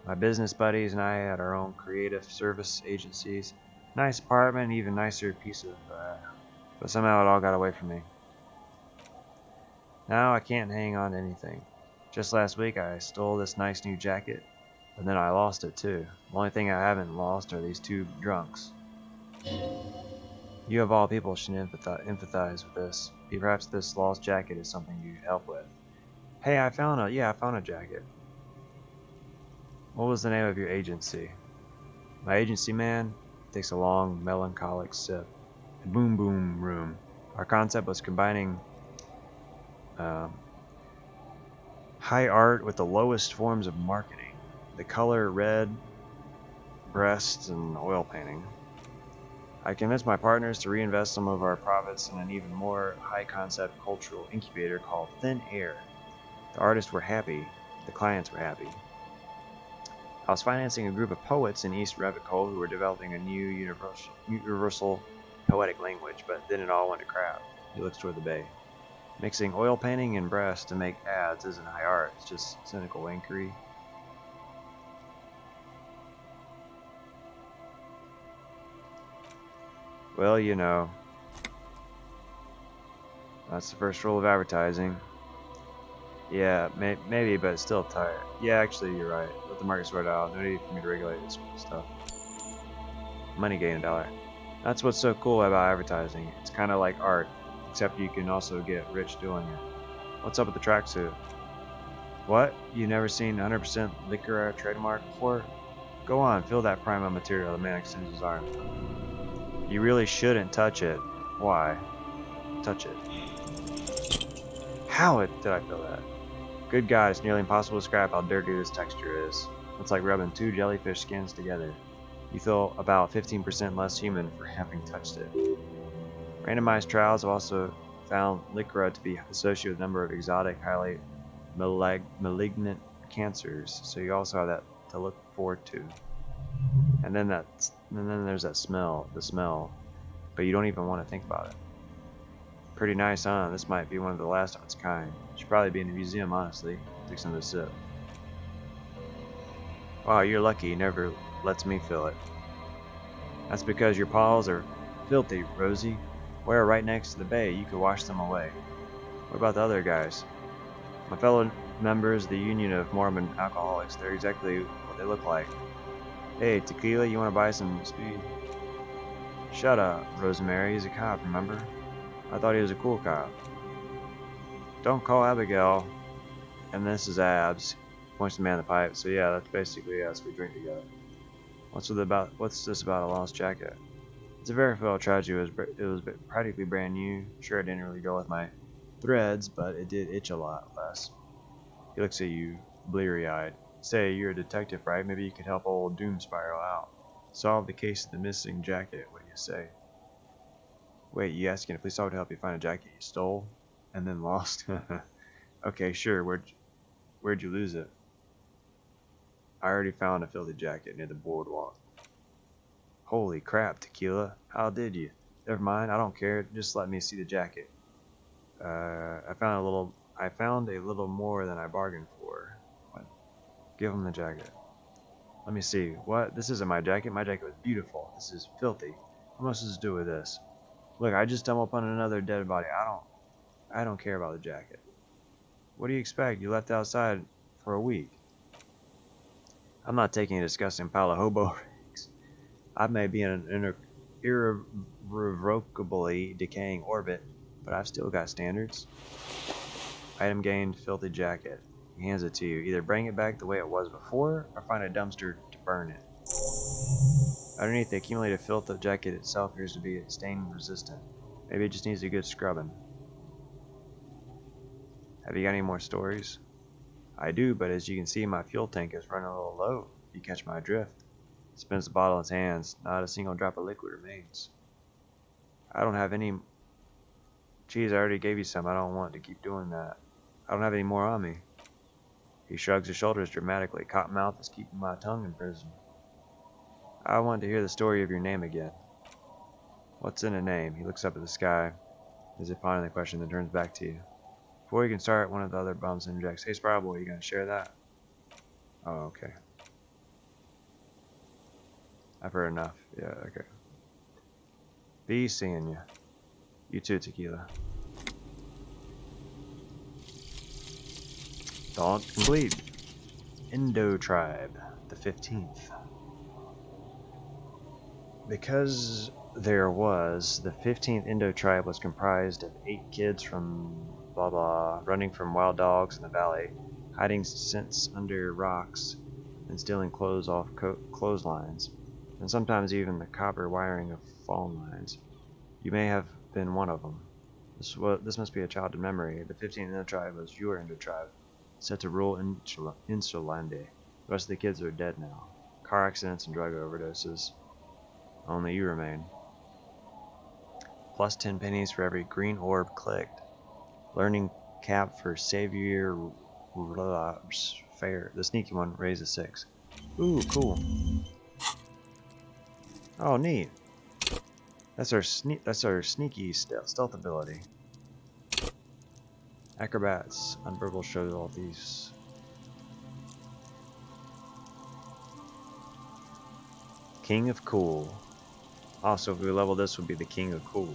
S1: My business buddies and I had our own creative service agencies, nice apartment, even nicer piece of, but somehow it all got away from me. Now I can't hang on to anything. Just last week I stole this nice new jacket, and then I lost it too. The only thing I haven't lost are these two drunks. You of all people should empathize with this. Perhaps this lost jacket is something you could help with. Hey, I found a jacket. What was the name of your agency? My agency, man, takes a long, melancholic sip. The Boom Boom Room. Our concept was combining um, high art with the lowest forms of marketing. The color red, breasts, and oil painting. I convinced my partners to reinvest some of our profits in an even more high-concept cultural incubator called Thin Air. The artists were happy. The clients were happy. I was financing a group of poets in East Rabbit Cove who were developing a new universal poetic language, but then it all went to crap. He looks toward the bay. Mixing oil painting and brass to make ads isn't high art, it's just cynical wankery. Well, you know, that's the first rule of advertising. Yeah, maybe, but it's still tight. Yeah, actually, you're right. Let the market sort it out. No need for me to regulate this stuff. Money gain $1. That's what's so cool about advertising. It's kind of like art, except you can also get rich doing it. What's up with the tracksuit? What? You never seen 100% liquor trademark before? Go on, feel that primal material. The man extends his arm. You really shouldn't touch it. Why? Touch it. How did I feel that? Good God, it's nearly impossible to describe how dirty this texture is. It's like rubbing two jellyfish skins together. You feel about 15% less human for having touched it. Randomized trials have also found Lycra to be associated with a number of exotic, highly malignant cancers, so you also have that to look forward to. And then there's that smell, the smell, but you don't even want to think about it. Pretty nice, huh? This might be one of the last of its kind. Should probably be in a museum, honestly. Takes another sip. Wow, you're lucky he never lets me feel it. That's because your paws are filthy, Rosie. We're right next to the bay. You could wash them away. What about the other guys? My fellow members of the Union of Mormon Alcoholics. They're exactly what they look like. Hey, Tequila, you want to buy some speed? Shut up, Rosemary. He's a cop, remember? I thought he was a cool cop. Don't call Abigail. And this is Abs. Points the man in the pipe. So yeah, that's basically us. We drink together. What's this about a lost jacket? It's a very felt tragedy. It was practically brand new. Sure, it didn't really go with my threads, but it did itch a lot less. He looks at you, bleary-eyed. Say, you're a detective, right? Maybe you could help old Doom Spiral out. Solve the case of the missing jacket. What do you say? Wait, you asking a police officer to help you find a jacket you stole and then lost? Okay, sure. Where'd you lose it? I already found a filthy jacket near the boardwalk. Holy crap, Tequila. How did you? Never mind, I don't care. Just let me see the jacket. I found a little more than I bargained for. What? Give him the jacket. Let me see. What? This isn't my jacket. My jacket was beautiful. This is filthy. What am I supposed to do with this? Look, I just stumbled upon another dead body. I don't care about the jacket. What do you expect? You left outside for a week. I'm not taking a disgusting pile of hobo rags. I may be in an irrevocably decaying orbit, but I've still got standards. Item gained, filthy jacket. He hands it to you. Either bring it back the way it was before, or find a dumpster to burn it. Underneath the accumulated filth, the jacket itself appears to be stain resistant. Maybe it just needs a good scrubbing. Have you got any more stories? I do, but as you can see, my fuel tank is running a little low. You catch my drift. He spins the bottle in his hands. Not a single drop of liquid remains. I don't have any... Geez, I already gave you some. I don't want to keep doing that. I don't have any more on me. He shrugs his shoulders dramatically. Cottonmouth is keeping my tongue in prison. I want to hear the story of your name again. What's in a name? He looks up at the sky, as if pondering the question, then turns back to you. Before you can start, one of the other bums interjects. Hey, Spiral Boy, you gonna share that? Oh, okay. I've heard enough. Yeah, okay. Be seeing you. You too, Tequila. Thought complete. Indo Tribe, the 15th. Because there was, the 15th Indo Tribe was comprised of 8 kids from blah blah, running from wild dogs in the valley, hiding scents under rocks, and stealing clothes off clotheslines, and sometimes even the copper wiring of phone lines. You may have been one of them. This must be a childhood memory. The 15th Indo Tribe was your Indo Tribe, set to rule Insulande. The rest of the kids are dead now. Car accidents and drug overdoses. Only you remain. Plus 10 pennies for every green orb clicked. Learning cap for Savior Fair. The sneaky one raised a 6. Ooh, cool. Oh, neat. That's our sneaky stealth ability. Acrobats. Unverbal shows all these. King of Cool. Also, if we level this, would be the King of Cool.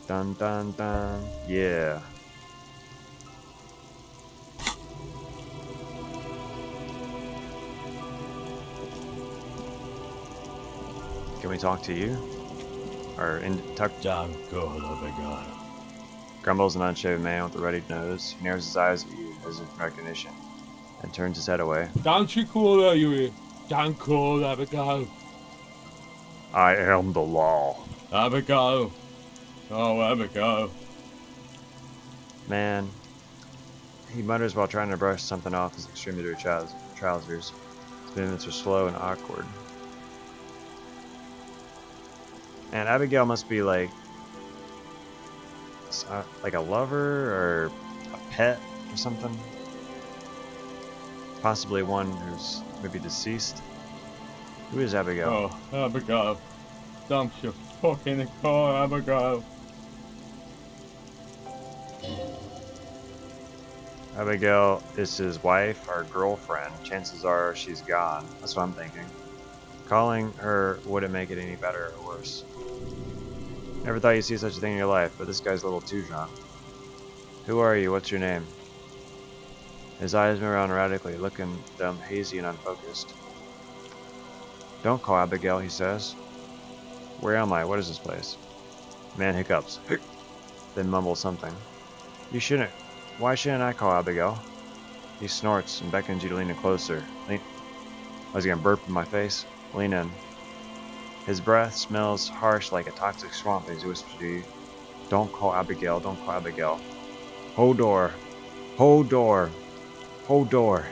S1: Dun dun dun. Yeah. Can we talk to you? Or talk? Grumbles an unshaven man with a ruddy nose. He narrows his eyes at you as if in recognition, and turns his head away. I am the law.
S2: Abigail. Oh, Abigail.
S1: Man, he mutters while trying to brush something off his extremely dirty trousers. His movements are slow and awkward. And Abigail must be like a lover or a pet or something. Possibly one who's maybe deceased. Who is Abigail?
S2: Oh, Abigail. Dump your fucking car, Abigail.
S1: Abigail is his wife or girlfriend. Chances are she's gone. That's what I'm thinking. Calling her wouldn't make it any better or worse. Never thought you'd see such a thing in your life, but this guy's a little too drunk. Who are you? What's your name? His eyes move around erratically, looking dumb, hazy, and unfocused. Don't call Abigail, he says. Where am I? What is this place? Man hiccups, then mumbles something. You shouldn't. Why shouldn't I call Abigail? He snorts and beckons you to lean in closer. Was he gonna burp in my face? Lean in. His breath smells harsh like a toxic swamp as he whispers to you. Don't call Abigail. Don't call Abigail. Hold door. Hold door. Hold door.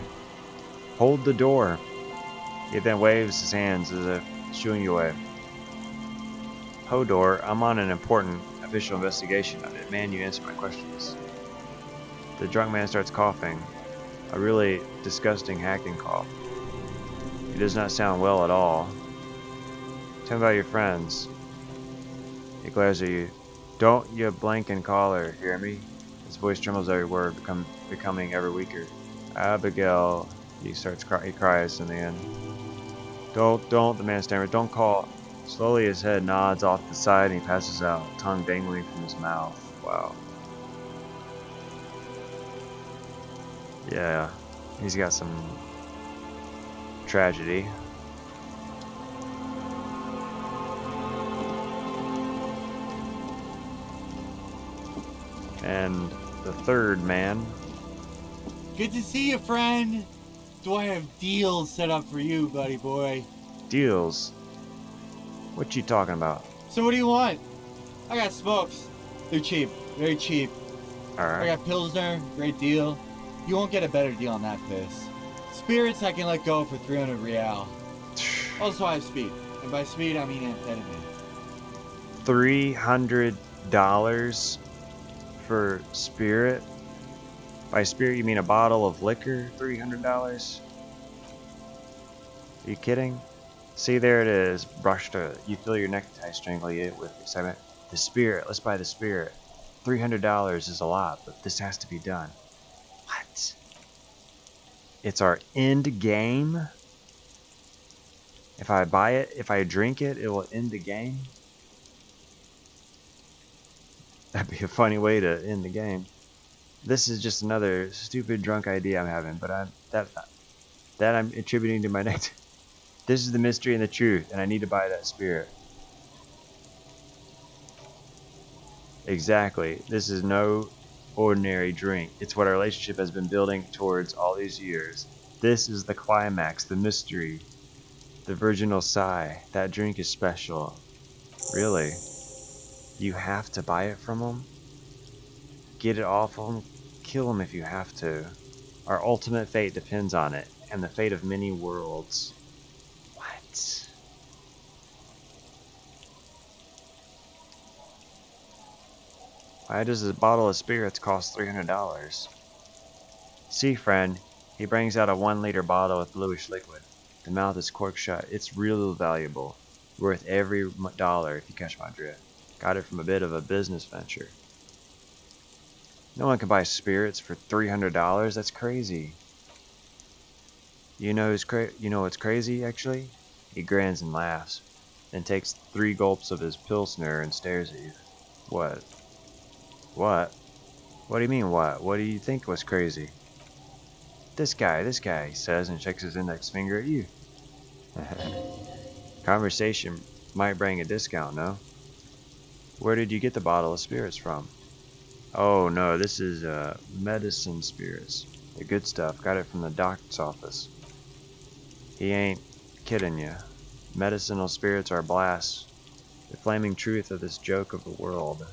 S1: Hold the door. He then waves his hands as if shooing you away. Hodor, I'm on an important official investigation. I demand you answer my questions. The drunk man starts coughing, a really disgusting hacking cough. He does not sound well at all. Tell me about your friends. He glares at you. Don't you blink and call her, hear me? His voice trembles every word, becoming ever weaker. Abigail, he cries in the end. Don't, the man stammers, don't call. Slowly his head nods off to the side and he passes out, tongue dangling from his mouth. Wow. Yeah, he's got some tragedy. And the third man.
S3: Good to see you, friend. Do I have deals set up for you, buddy boy?
S1: Deals? What you talking about?
S3: So what do you want? I got smokes. They're cheap. Very cheap. I
S1: Alright.
S3: got Pilsner. Great deal. You won't get a better deal on that piss. Spirits I can let go for 300 real. Also I have speed. And by speed I mean amphetamine.
S1: $300 for spirit? By spirit you mean a bottle of liquor? $300? Are you kidding? See, there it is. Brushed. You feel your necktie strangle you with excitement. The spirit. Let's buy the spirit. $300 is a lot, but this has to be done. What? It's our end game? If I buy it, if I drink it, it will end the game? That'd be a funny way to end the game. This is just another stupid drunk idea I'm having, but I'm attributing to my next. This is the mystery and the truth, and I need to buy that spirit. Exactly. This is no ordinary drink. It's what our relationship has been building towards all these years. This is the climax, the mystery, the virginal sigh. That drink is special. Really? You have to buy it from them? Get it off them? Kill them if you have to. Our ultimate fate depends on it, and the fate of many worlds. What? Why does a bottle of spirits cost $300? See, friend, he brings out a 1-liter bottle with bluish liquid. The mouth is corked shut. It's real valuable. Worth every dollar if you catch my drift. Got it from a bit of a business venture. No one can buy spirits for $300. That's crazy. You know what's crazy, actually? He grins and laughs, then takes 3 gulps of his pilsner and stares at you. What? What? What do you mean, what? What do you think was crazy? This guy, he says, and shakes his index finger at you. Conversation might bring a discount, no? Where did you get the bottle of spirits from? Oh no, this is medicine spirits. The good stuff. Got it from the doc's office. He ain't kidding you. Medicinal spirits are blasts. The flaming truth of this joke of the world.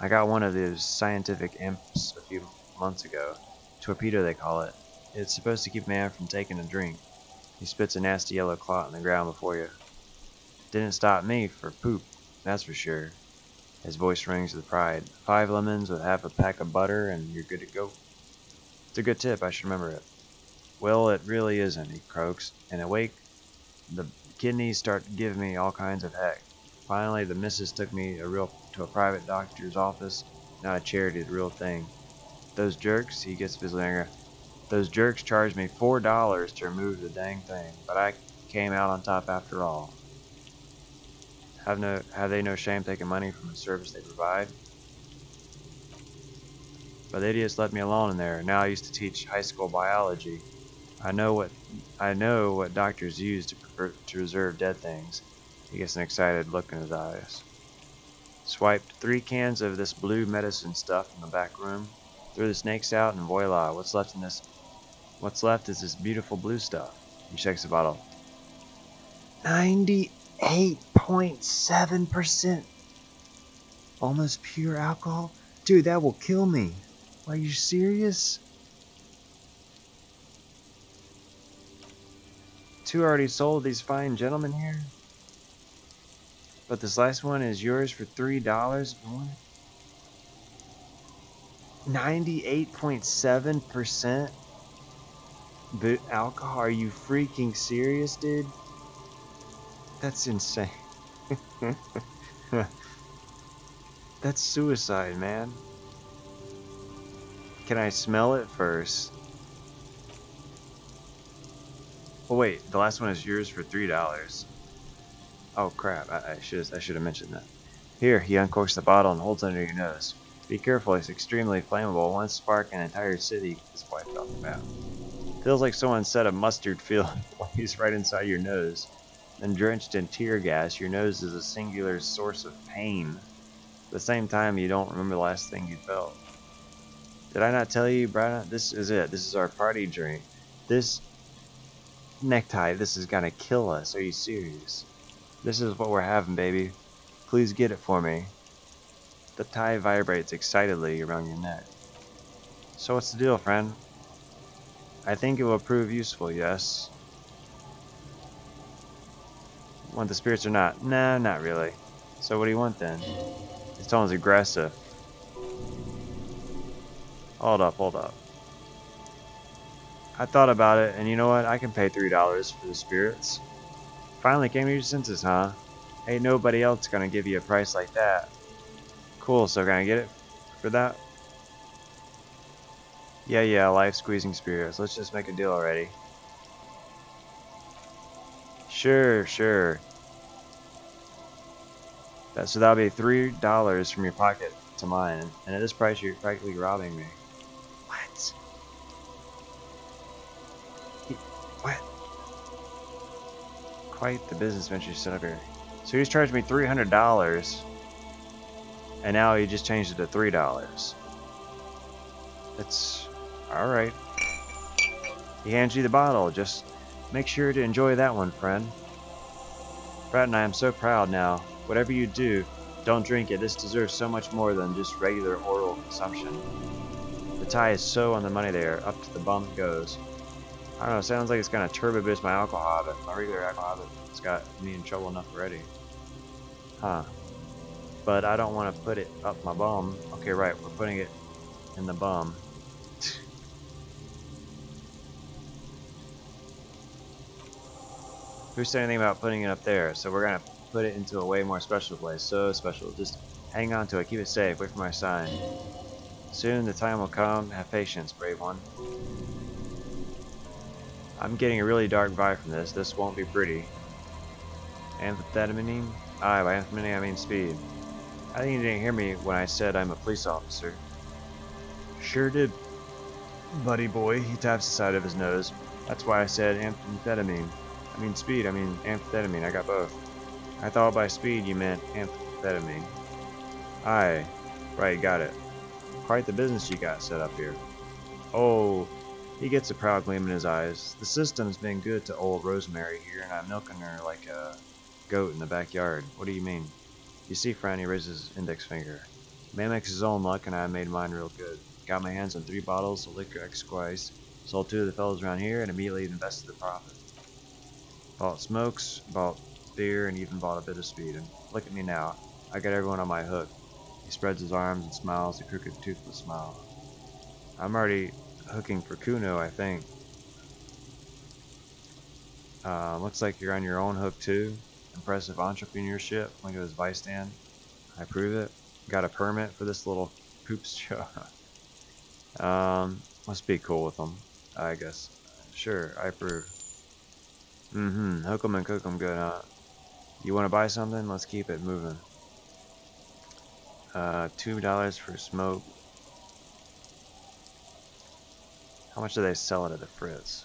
S1: I got one of those scientific imps a few months ago. Torpedo, they call it. It's supposed to keep man from taking a drink. He spits a nasty yellow clot on the ground before you. Didn't stop me for poop, that's for sure. His voice rings with pride. 5 lemons with half a pack of butter and you're good to go. It's a good tip, I should remember it. Well, it really isn't, he croaks. And awake, the kidneys start giving me all kinds of heck. Finally, the missus took me to a private doctor's office, not a charity, the real thing. Those jerks, he gets visibly angry. Those jerks charged me $4 to remove the dang thing, but I came out on top after all. Have they no shame taking money from the service they provide? But the idiots left me alone in there. Now I used to teach high school biology. I know what doctors use to preserve dead things. He gets an excited look in his eyes. Swiped 3 cans of this blue medicine stuff in the back room. Threw the snakes out and voila, what's left is this beautiful blue stuff. He shakes the bottle. 98.7%. Almost pure alcohol? Dude, that will kill me. Are you serious? 2 already sold, these fine gentlemen here. But this last one is yours for $3 if you want it. 98.7% alcohol. Are you freaking serious, dude? That's insane. That's suicide, man. Can I smell it first? Oh wait, the last one is yours for $3. Oh crap, I should have mentioned that. Here, he uncorks the bottle and holds it under your nose. Be careful, it's extremely flammable. One spark, an entire city is wiped off the map. Feels like someone set a mustard field place right inside your nose. Then drenched in tear gas, your nose is a singular source of pain. At the same time, you don't remember the last thing you felt. Did I not tell you, Brian? This is it. This is our party drink. This necktie, this is gonna kill us. Are you serious? This is what we're having, baby. Please get it for me. The tie vibrates excitedly around your neck. So what's the deal, friend? I think it will prove useful, yes. Want the spirits or not? Nah, not really. So what do you want then? His tone's aggressive. Hold up. I thought about it, and you know what? I can pay $3 for the spirits. Finally came to your senses, huh? Ain't nobody else gonna give you a price like that. Cool, so can I get it for that? Yeah, life squeezing spirits. Let's just make a deal already. Sure. So that'll be $3 from your pocket to mine, and at this price, you're practically robbing me. What? What? Quite the business venture set up here. So he's charged me $300, and now he just changed it to $3. That's alright. He hands you the bottle. Just make sure to enjoy that one, friend. Brad and I am so proud now. Whatever you do, don't drink it. This deserves so much more than just regular oral consumption. The tie is so on the money there. Up to the bum it goes. I don't know, sounds like it's gonna turbo boost my alcohol habit. My regular alcohol habit has got me in trouble enough already. Huh. But I don't want to put it up my bum. Okay, right, we're putting it in the bum. Who said anything about putting it up there? So we're gonna put it into a way more special place. So special. Just hang on to it. Keep it safe. Wait for my sign. Soon the time will come. Have patience, brave one. I'm getting a really dark vibe from this. This won't be pretty. Amphetamine? Aye, by amphetamine I mean speed. I think you didn't hear me when I said I'm a police officer. Sure did, buddy boy. He taps the side of his nose. That's why I said amphetamine. I mean speed, I mean amphetamine. I got both. I thought by speed you meant amphetamine. Aye, right, got it. Quite the business you got set up here. Oh, he gets a proud gleam in his eyes. The system's been good to old Rosemary here, and I'm milking her like a goat in the backyard. What do you mean? You see, friend, he raises his index finger. Man makes his own luck, and I made mine real good. Got my hands on 3 bottles of liquor exquise, sold 2 to the fellows around here, and immediately invested the profit. Bought smokes, bought beer, and even bought a bit of speed. And look at me now. I got everyone on my hook. He spreads his arms and smiles a crooked, toothless smile. I'm already hooking for Kuno, I think. Looks like you're on your own hook too. Impressive entrepreneurship. Look at this vice stand. I prove it. Got a permit for this little poop show. Must be cool with them, I guess. Sure, I approve. Hook 'em and cook 'em good, huh? You want to buy something? Let's keep it moving. $2 for smoke. How much do they sell it at the Fritz?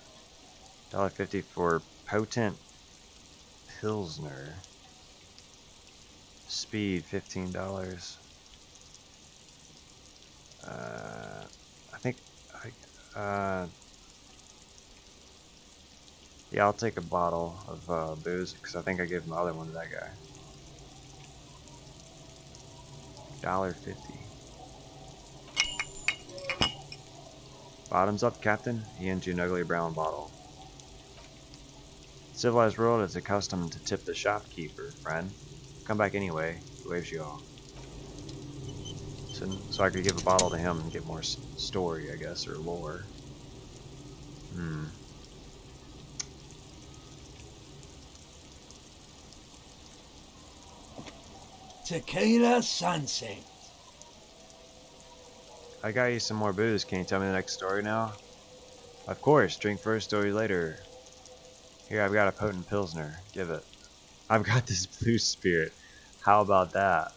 S1: $1.50 for potent Pilsner. Speed, $15. Yeah, I'll take a bottle of booze because I think I gave my other one to that guy. $1.50. Bottoms up, Captain. He hands you an ugly brown bottle. Civilized world is accustomed to tip the shopkeeper, friend. Come back anyway. He waves you off. So I could give a bottle to him and get more story, I guess, or lore.
S2: Tequila sunset.
S1: I got you some more booze. Can you tell me the next story now? Of course. Drink first, story later. Here, I've got a potent pilsner. Give it. I've got this blue spirit. How about that?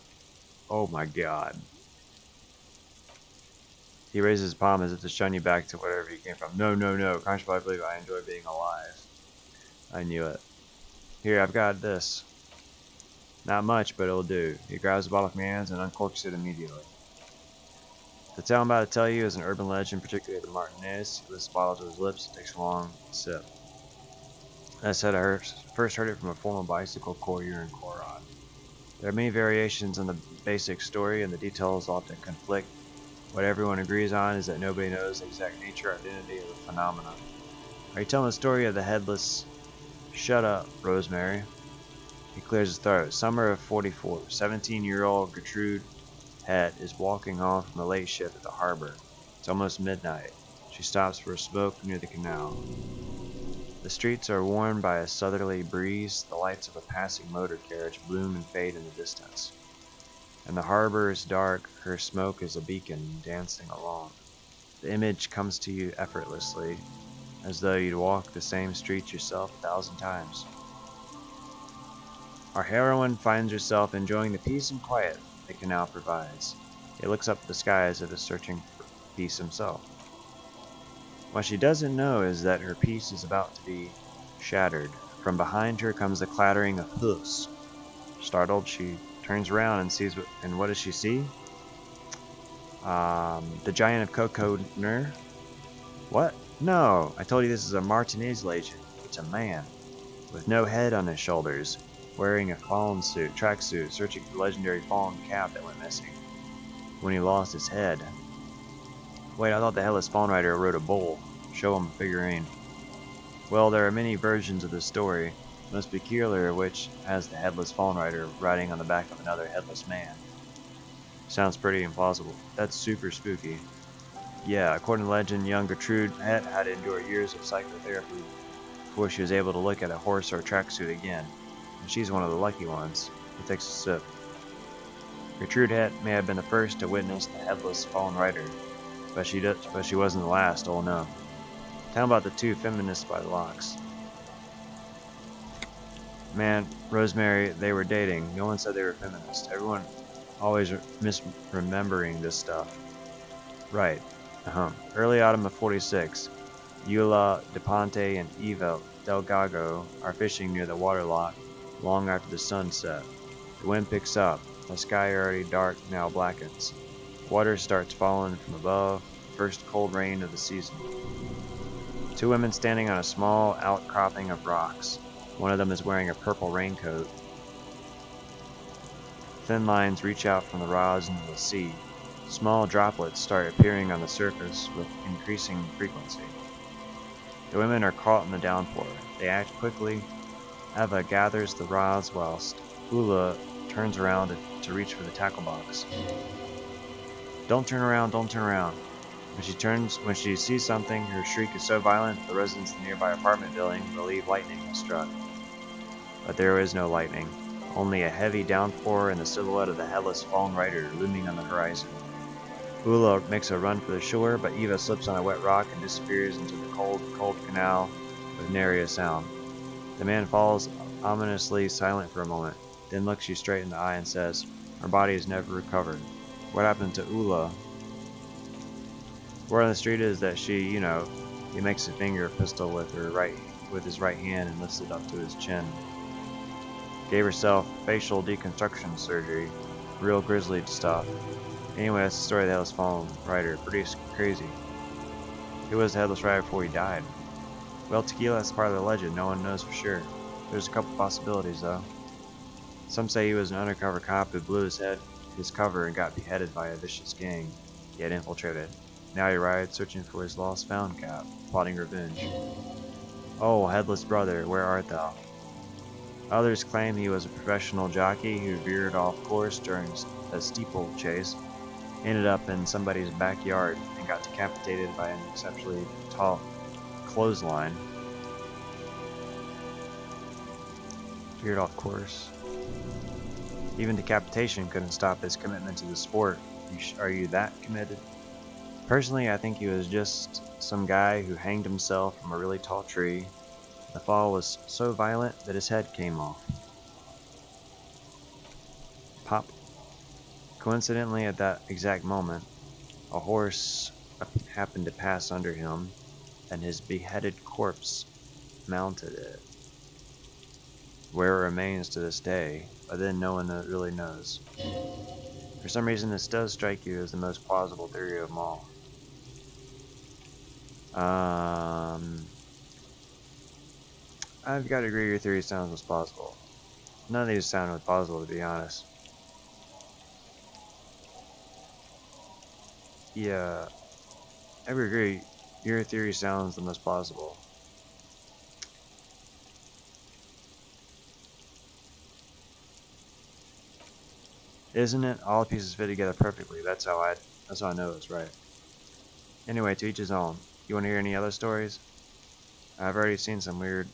S1: Oh my god. He raises his palm as if to shun you back to wherever you came from. No, no, no. Can't you believe I enjoy being alive? I knew it. Here, I've got this. Not much, but it'll do. He grabs the bottle from your hands and uncorks it immediately. The tale I'm about to tell you is an urban legend, particularly the Martinez. He lifts the bottle to his lips and takes a long sip. I said I first heard it from a former bicycle courier in Koran. There are many variations on the basic story, and the details often conflict. What everyone agrees on is that nobody knows the exact nature or identity of the phenomenon. Are you telling the story of the headless... Shut up, Rosemary. He clears his throat. Summer of 44. 17-year-old Gertrude Het is walking home from a late shift at the harbor. It's almost midnight. She stops for a smoke near the canal. The streets are warmed by a southerly breeze. The lights of a passing motor carriage bloom and fade in the distance. And the harbor is dark. Her smoke is a beacon dancing along. The image comes to you effortlessly, as though you'd walk the same streets yourself 1,000 times. Our heroine finds herself enjoying the peace and quiet the canal provides. He looks up at the sky as if searching for peace himself. What she doesn't know is that her peace is about to be shattered. From behind her comes the clattering of hoofs. Startled, she turns around and sees what does she see? The giant of Coco Nur? What? No, I told you this is a Martinez legend. It's a man, with no head on his shoulders, wearing a fawn suit, tracksuit, searching for the legendary fawn cap that went missing when he lost his head. Wait, I thought the headless fawn rider rode a bull. Show him a figurine. Well, there are many versions of this story, most peculiar of which has the headless fawn rider riding on the back of another headless man. Sounds pretty implausible. That's super spooky. Yeah, according to legend, young Gertrude Het had to endure years of psychotherapy before she was able to look at a horse or a tracksuit again, and she's one of the lucky ones. He takes a sip. Gertrude Het may have been the first to witness the headless fallen rider, but she wasn't the last. Oh no. Tell him about the two feminists by the locks. Man, Rosemary, they were dating. No one said they were feminists. Everyone always misremembering this stuff. Right. Early autumn of 46, Eula DePonte and Eva Delgado are fishing near the waterlock long after the sun set. The wind picks up. The sky already dark now blackens. Water starts falling from above, first cold rain of the season. Two women standing on a small outcropping of rocks. One of them is wearing a purple raincoat. Thin lines reach out from the rods into the sea. Small droplets start appearing on the surface with increasing frequency. The women are caught in the downpour. They act quickly. Eva gathers the rods whilst Ula turns around to reach for the tackle box. Don't turn around, don't turn around. When she sees something, her shriek is so violent the residents of the nearby apartment building believe lightning has struck. But there is no lightning, only a heavy downpour and the silhouette of the headless fallen rider looming on the horizon. Ula makes a run for the shore, but Eva slips on a wet rock and disappears into the cold, cold canal with nary a sound. The man falls ominously silent for a moment, then looks you straight in the eye and says, "Her body is never recovered. What happened to Ula?" Word on the street is that she, he makes a finger pistol with his right hand and lifts it up to his chin. Gave herself facial deconstruction surgery. Real grisly stuff. Anyway, that's the story of the Headless Fallen Rider. Pretty crazy. Who was the Headless Rider before he died? Well, tequila is part of the legend. No one knows for sure. There's a couple possibilities, though. Some say he was an undercover cop who blew his cover and got beheaded by a vicious gang he had infiltrated. Now he rides searching for his lost found cap, plotting revenge. Oh, headless brother, where art thou? Others claim he was a professional jockey who veered off course during a steeplechase, ended up in somebody's backyard, and got decapitated by an exceptionally tall clothesline. Veered off course. Even decapitation couldn't stop his commitment to the sport. Are you that committed? Personally, I think he was just some guy who hanged himself from a really tall tree. The fall was so violent that his head came off. Pop. Coincidentally, at that exact moment, a horse happened to pass under him, and his beheaded corpse mounted it, where it remains to this day, but then no one really knows. For some reason, this does strike you as the most plausible theory of them all. I've got to agree your theory sounds most plausible. None of these sound most plausible, to be honest. Yeah, I would agree. Your theory sounds the most plausible. Isn't it? All the pieces fit together perfectly. That's how I know it's right. Anyway, to each his own. You want to hear any other stories? I've already seen some weird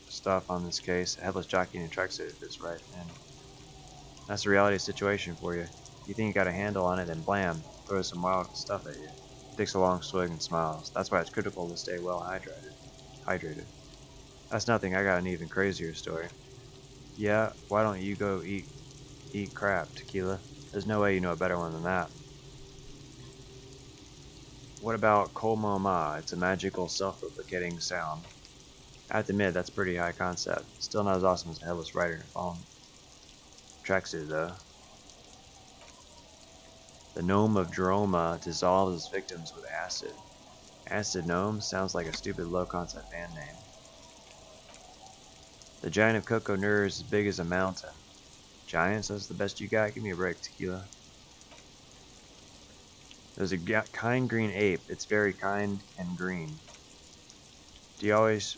S1: stuff on this case. A headless jockey in a tracksuit is right, and that's the reality situation for you. You think you got a handle on it, and blam, throws some wild stuff at you. Takes a long swig and smiles. That's why it's critical to stay well hydrated. That's nothing. I got an even crazier story. Yeah, why don't you go eat crap, Tequila? There's no way you know a better one than that. What about Kolmo Ma? It's a magical, self-replicating sound. I have to admit, that's pretty high concept. Still not as awesome as a headless rider in a fallen tracksuit, though. The gnome of Droma dissolves his victims with acid. Acid gnome sounds like a stupid low-concept band name. The giant of Coco Nur is as big as a mountain. Giants, that's the best you got? Give me a break, Tequila. There's a kind green ape. It's very kind and green. Do you always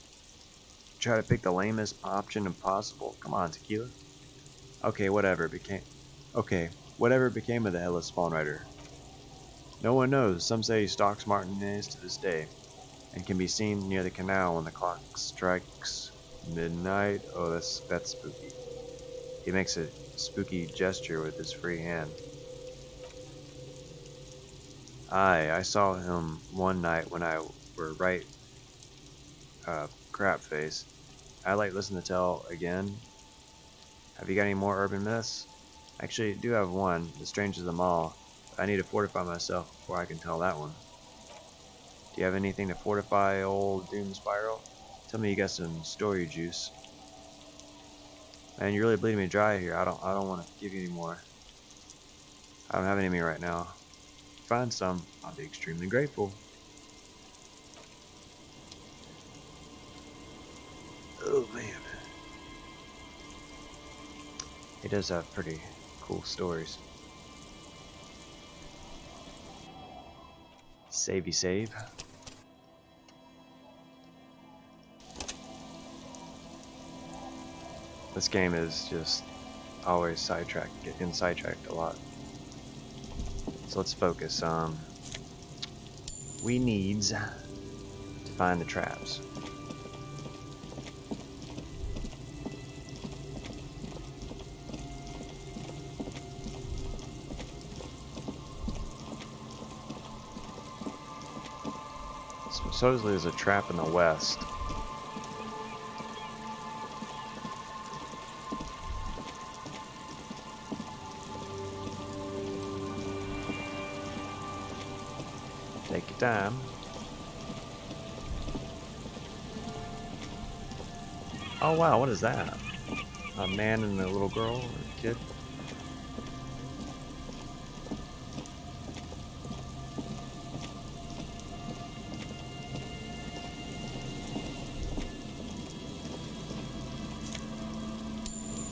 S1: try to pick the lamest option impossible? Come on, Tequila. Okay, whatever became of the headless spawn rider? No one knows. Some say he stalks Martinez to this day, and can be seen near the canal when the clock strikes midnight. Oh, that's spooky. He makes a spooky gesture with his free hand. I saw him one night when I were right crap face. I'd like listen to tell again. Have you got any more urban myths? Actually, I do have one, the strangest of them all. But I need to fortify myself before I can tell that one. Do you have anything to fortify old Doom Spiral? Tell me you got some story juice. Man, you're really bleeding me dry here. I don't want to give you any more. I don't have any of me right now. Find some, I'll be extremely grateful. Oh man. He does have pretty cool stories. Savey save. This game is just always getting sidetracked a lot. So let's focus. We needs to find the traps. Supposedly there's a trap in the west. Take your time. Oh wow, what is that? A man and a little girl or a kid?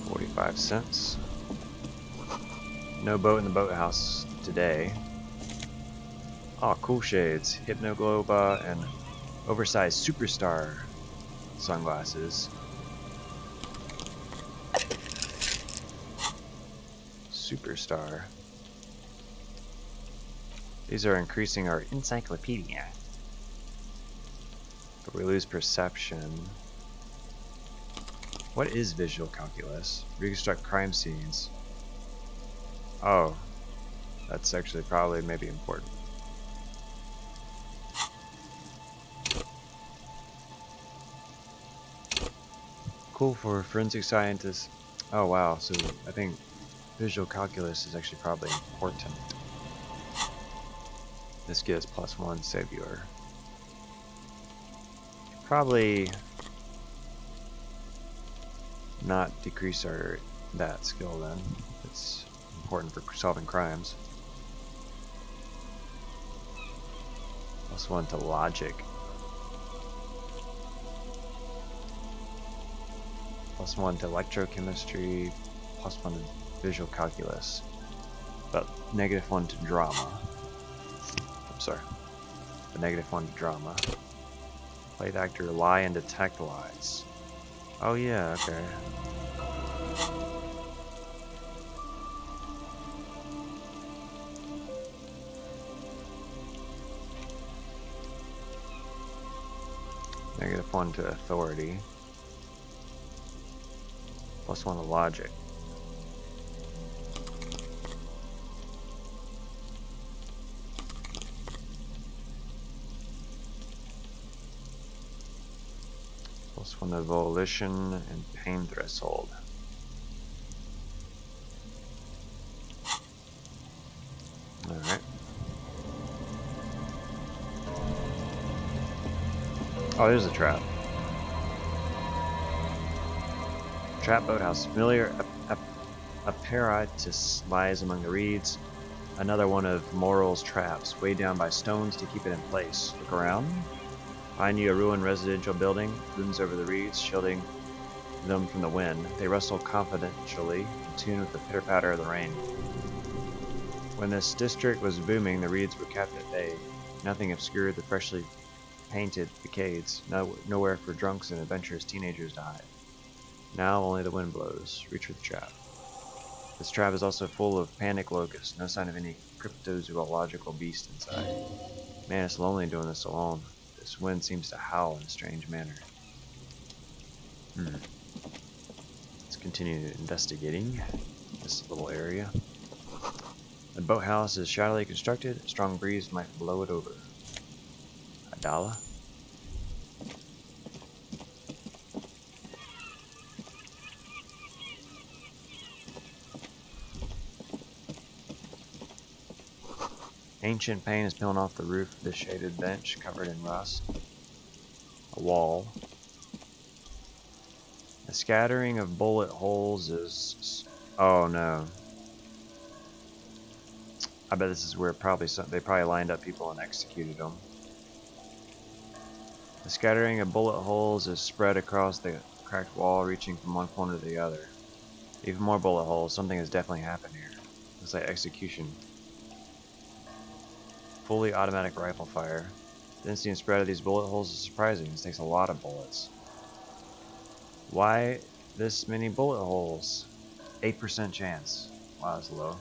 S1: $0.45. No boat in the boathouse today. Oh, cool shades. Hypnogloba and oversized superstar sunglasses. Superstar. These are increasing our encyclopedia. But we lose perception. What is visual calculus? Reconstruct crime scenes. Oh, that's actually probably maybe important. Cool for forensic scientists. Oh wow, so I think visual calculus is actually probably important. This gives +1 savior. Probably not decrease that skill then. It's important for solving crimes. +1 to logic. +1 to electrochemistry. +1 to visual calculus. But -1 to drama. I'm sorry. The -1 to drama. Play the actor lie and detect lies. Oh yeah, okay. -1 to authority. +1 to logic. +1 to volition and pain threshold. Alright. Oh, there's a trap. Trap boathouse. Familiar apparatus lies among the reeds. Another one of Moral's traps, weighed down by stones to keep it in place. Look around. Behind you, a ruined residential building looms over the reeds, shielding them from the wind. They rustle confidentially, in tune with the pitter-patter of the rain. When this district was booming, the reeds were kept at bay. Nothing obscured the freshly painted facades. Nowhere for drunks and adventurous teenagers to hide. Now only the wind blows. Reach for the trap. This trap is also full of panic locusts. No sign of any cryptozoological beast inside. Man, it's lonely doing this alone. This wind seems to howl in a strange manner. Let's continue investigating this little area. The boathouse is shadowy constructed. A strong breeze might blow it over. Adala? Ancient paint is peeling off the roof of the shaded bench, covered in rust. A wall. A scattering of bullet holes is... Oh no. I bet this is where they probably lined up people and executed them. The scattering of bullet holes is spread across the cracked wall, reaching from one corner to the other. Even more bullet holes. Something has definitely happened here. Looks like execution. Fully automatic rifle fire. The instant spread of these bullet holes is surprising. This takes a lot of bullets. Why this many bullet holes? 8% chance. Wow, that's low.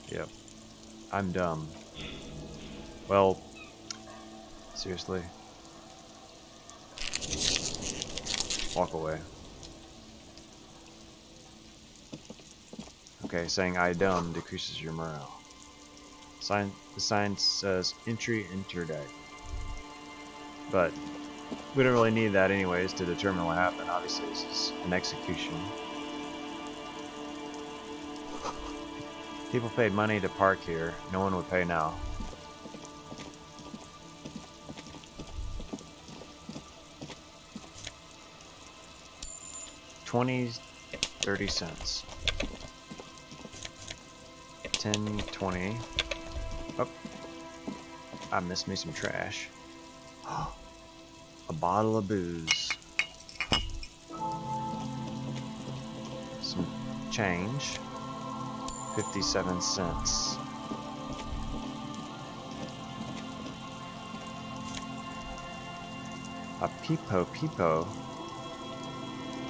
S1: Yep. I'm dumb. Well, seriously. Walk away. Okay, saying I dumb decreases your morale. The sign says entry interdict. But we don't really need that anyways to determine what happened. Obviously this is an execution. People paid money to park here. No one would pay now. $20, 30 cents. 10, 20. Oh, I missed me some trash. A bottle of booze. Some change. 57 cents. A peepo.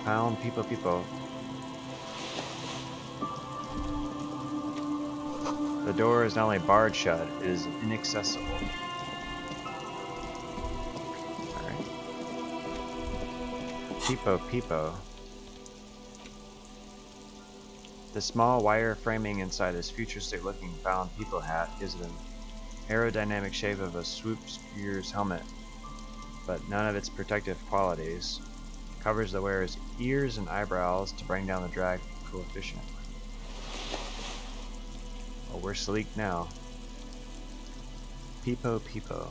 S1: Pound peepo. The door is not only barred shut, it is inaccessible. Alright. Peepo. The small wire framing inside his futuristic-looking bound people hat gives it an aerodynamic shape of a swoop spear's helmet, but none of its protective qualities. Covers the wearer's ears and eyebrows to bring down the drag coefficient. Oh, we're sleek now. Peepo Peepo.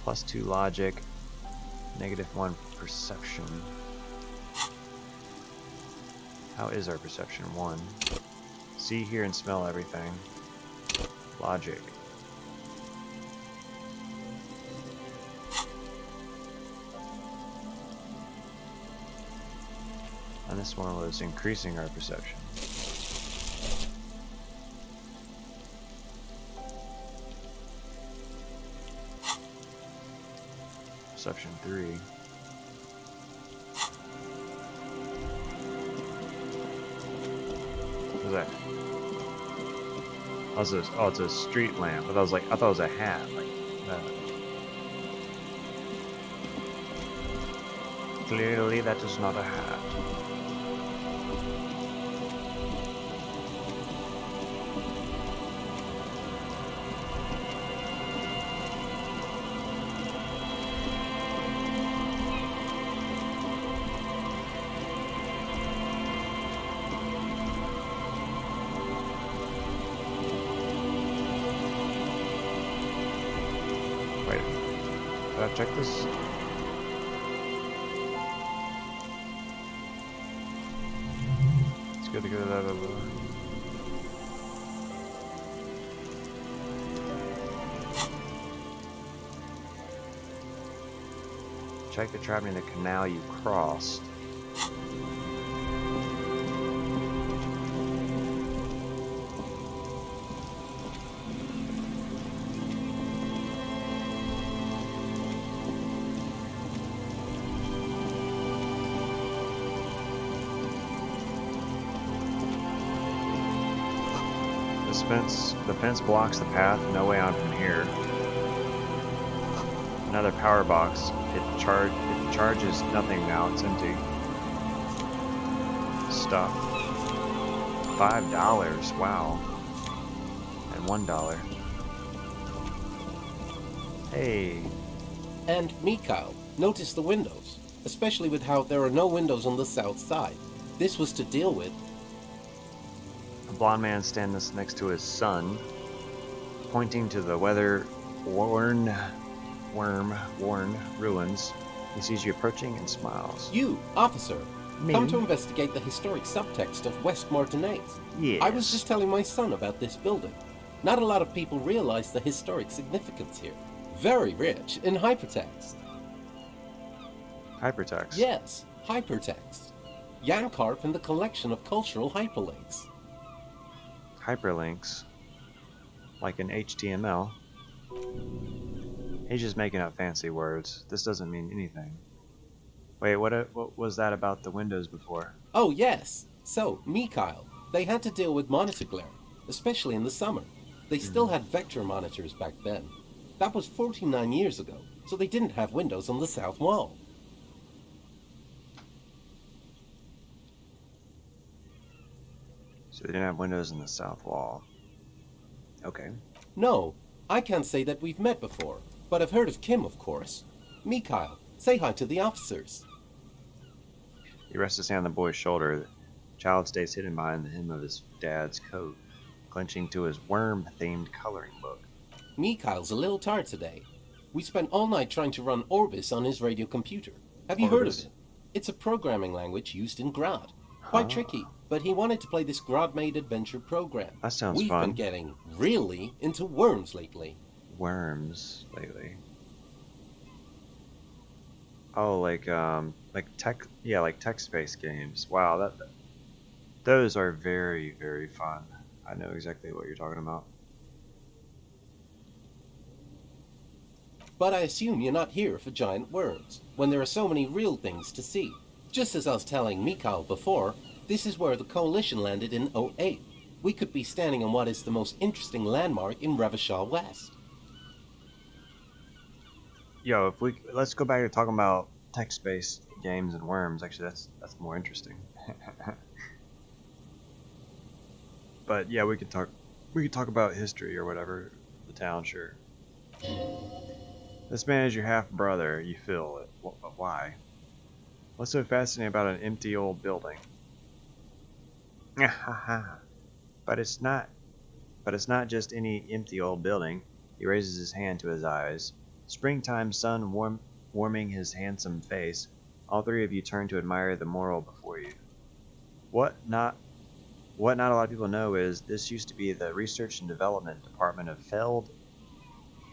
S1: +2 logic, -1 perception. How is our perception? 1. See, hear, and smell everything. Logic. And this one was increasing our perception. Perception 3. What was that? Oh, it's a street lamp. I thought it was a hat. Like that. Clearly, that is not a hat. Wait, did I check this? It's good to go to that over there. Check the trap in the canal you crossed. The fence blocks the path. No way on from here. Another power box. It charges nothing now. It's empty. Stuff. $5. Wow. And $1. Hey.
S4: And Mikhail, notice the windows, especially with how there are no windows on the south side. This was to deal with.
S1: A blonde man stands next to his son, pointing to the weather-worn ruins. He sees you approaching and smiles.
S4: You, officer,
S1: Me?
S4: come to investigate the historic subtext of West Martinaise.
S1: Yes.
S4: I was just telling my son about this building. Not a lot of people realize the historic significance here. Very rich in hypertext.
S1: Hypertext?
S4: Yes, hypertext. Jan Karp and the collection of cultural hyperlinks.
S1: Hyperlinks? Like in HTML? He's just making up fancy words. This doesn't mean anything. Wait, what was that about the windows before?
S4: Oh, yes. So, Mikhail, they had to deal with monitor glare, especially in the summer. They still had vector monitors back then. That was 49 years ago, so they didn't have windows on the south wall.
S1: So they didn't have windows in the south wall. Okay.
S4: No, I can't say that we've met before, but I've heard of Kim, of course. Mikhail, say hi to the officers.
S1: He rests his hand on the boy's shoulder. The child stays hidden behind the hem of his dad's coat, clenching to his worm-themed coloring book.
S4: Mikhail's a little tired today. We spent all night trying to run Orbis on his radio computer. Have you heard of
S1: Orbis?
S4: it? It's a programming language used in Grad. Quite tricky, but he wanted to play this Grad-made adventure program.
S1: That sounds
S4: We've
S1: fun.
S4: been getting really into worms lately.
S1: Worms lately. Oh, like text-based games. Wow, those are very, very fun. I know exactly what you're talking about.
S4: But I assume you're not here for giant worms, when there are so many real things to see. Just as I was telling Mikhail before, this is where the Coalition landed in '08. We could be standing on what is the most interesting landmark in Revachol West.
S1: Yo, let's go back to talking about text-based games and worms. Actually, that's more interesting. But yeah, we could talk about history or whatever. The town, sure. This man is your half brother. You feel it. But why? What's so fascinating about an empty old building? but it's not. But it's not just any empty old building. He raises his hand to his eyes. Springtime sun warming his handsome face. All three of you turn to admire the mural before you. What not a lot of people know is this used to be the research and development department of Feld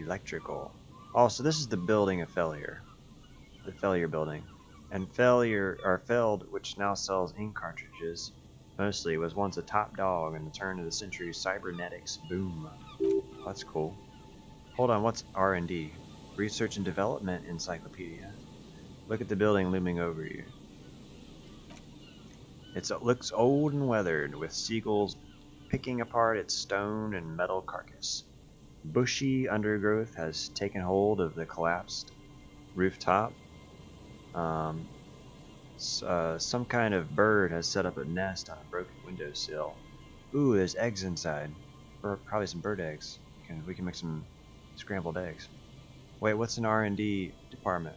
S1: Electrical. Oh, so this is the building of Failure. The Failure building. And Feld, which now sells ink cartridges, mostly, was once a top dog in the turn of the century cybernetics boom. That's cool. Hold on, what's R&D? Research and Development Encyclopedia. Look at the building looming over you. It looks old and weathered, with seagulls picking apart its stone and metal carcass. Bushy undergrowth has taken hold of the collapsed rooftop. Some kind of bird has set up a nest on a broken windowsill. Ooh, there's eggs inside. Or probably some bird eggs. We can make some scrambled eggs. Wait, what's an R&D department?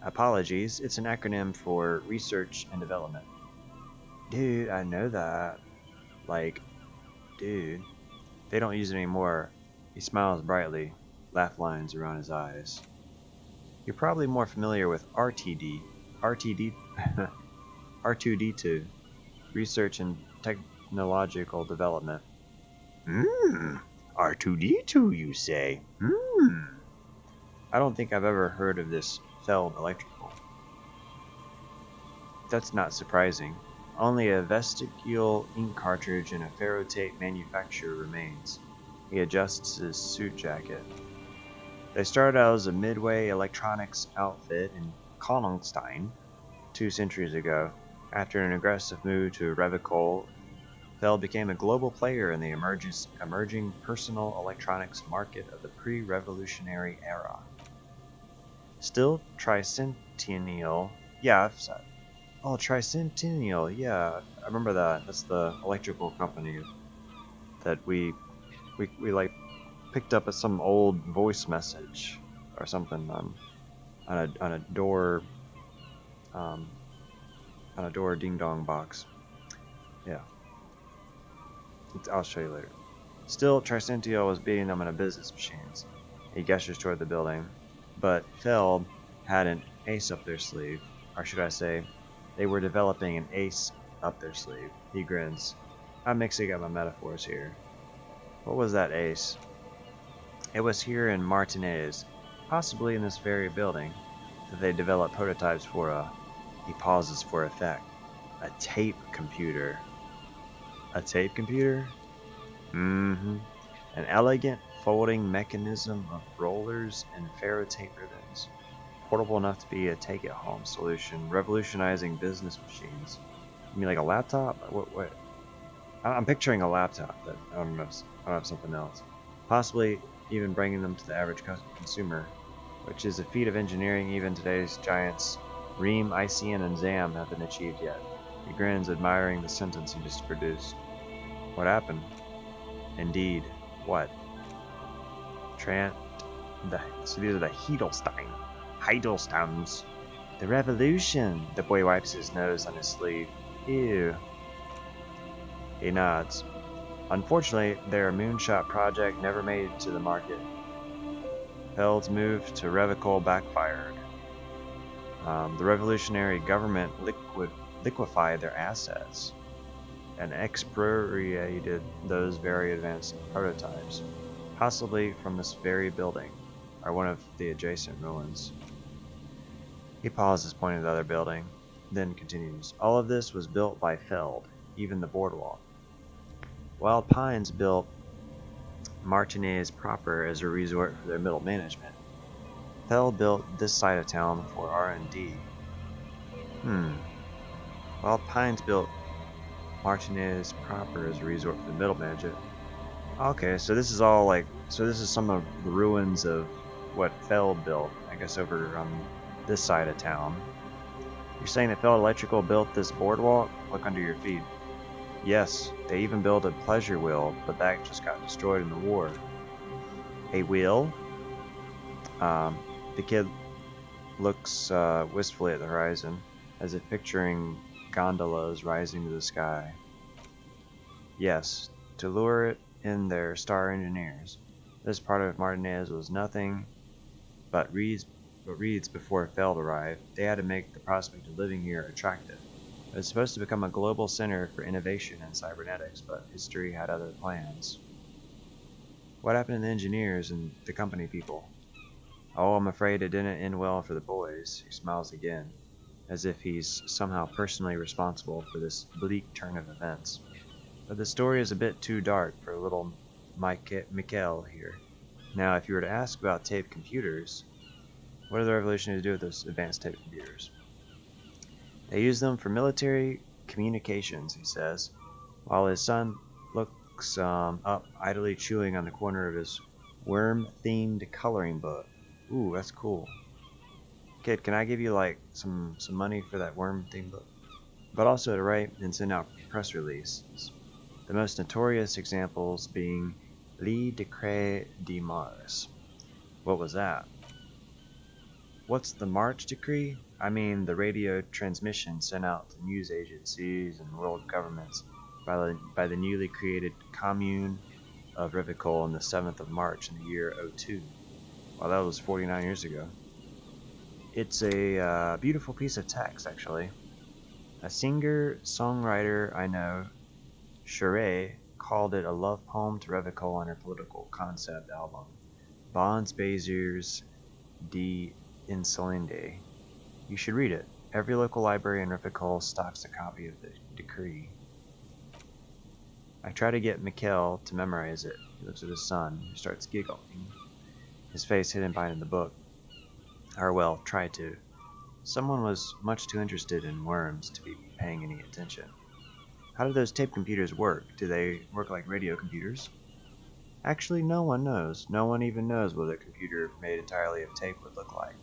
S1: Apologies, it's an acronym for Research and Development. Dude, I know that. Like, dude. They don't use it anymore. He smiles brightly, laugh lines around his eyes. You're probably more familiar with R2D2, Research and Technological Development. R2D2, you say? I don't think I've ever heard of this Feld Electrical. That's not surprising. Only a vestibule ink cartridge and a ferrotape manufacturer remains. He adjusts his suit jacket. They started out as a midway electronics outfit in Konigstein 2 centuries ago. After an aggressive move to Revicol, Feld became a global player in the emerging personal electronics market of the pre-revolutionary era. Still, Tricentennial, Tricentennial, yeah, I remember that. That's the electrical company that we like picked up at some old voice message or something on a door ding dong box. Yeah, I'll show you later. Still, Tricentennial was beating them in a business machines. He gestures toward the building, but Feld had an ace up their sleeve, or should I say, they were developing an ace up their sleeve. He grins. I'm mixing up my metaphors here. What was that ace? It was here in Martinez, possibly in this very building, that they developed prototypes for he pauses for effect, a tape computer. A tape computer? An elegant folding mechanism of rollers and ferrotape ribbons. Portable enough to be a take-it-home solution, revolutionizing business machines. You mean like a laptop? What? I'm picturing a laptop, but I don't know if something else. Possibly even bringing them to the average consumer, which is a feat of engineering even today's giants Ream, ICN, and ZAM haven't achieved yet. He grins, admiring the sentence he just produced. What happened? Indeed. What? So these are the Heidelsteins. The revolution. The boy wipes his nose on his sleeve. Ew. He nods. Unfortunately, their moonshot project never made it to the market. Feld's move to Revicol backfired. The revolutionary government liquefied their assets and expropriated those very advanced prototypes, possibly from this very building, or one of the adjacent ruins. He pauses, pointing to the other building, then continues. All of this was built by Feld, even the boardwalk. Wild Pines built Martinez proper as a resort for their middle management. Feld built this side of town for R&D. Wild Pines built Martinez proper as a resort for the middle management. Okay, so this is all this is some of the ruins of what Feld built, I guess, over on this side of town. You're saying that Feld Electrical built this boardwalk? Look under your feet. Yes, they even built a pleasure wheel, but that just got destroyed in the war. A wheel? The kid looks wistfully at the horizon, as if picturing gondolas rising to the sky. Yes, to lure it in their star engineers. This part of Martinez was nothing but reeds before Feld arrived. They had to make the prospect of living here attractive. It was supposed to become a global center for innovation in cybernetics, but history had other plans. What happened to the engineers and the company people? Oh, I'm afraid it didn't end well for the boys. He smiles again, as if he's somehow personally responsible for this bleak turn of events. But the story is a bit too dark for little Mikhail here. Now, if you were to ask about tape computers, what did the revolutionaries do with those advanced tape computers? They used them for military communications, he says, while his son looks up, idly chewing on the corner of his worm-themed coloring book. Ooh, that's cool. Kid, can I give you like some money for that worm-themed book? But also to write and send out press releases. The most notorious examples being Le Decret de Mars. What was that? What's the March Decree? I mean the radio transmission sent out to news agencies and world governments by the newly created Commune of Revicol on the 7th of March in the year '02. Wow, that was 49 years ago. It's a beautiful piece of text, actually. A singer-songwriter I know, Sheree, called it a love poem to Revicol on her political concept album, Bons Baziers de Insolende. You should read it. Every local library in Revicol stocks a copy of the decree. I try to get Mikhail to memorize it. He looks at his son, who starts giggling, his face hidden behind the book. Or well, try to. Someone was much too interested in worms to be paying any attention. How do those tape computers work? Do they work like radio computers? Actually, no one knows. No one even knows what a computer made entirely of tape would look like.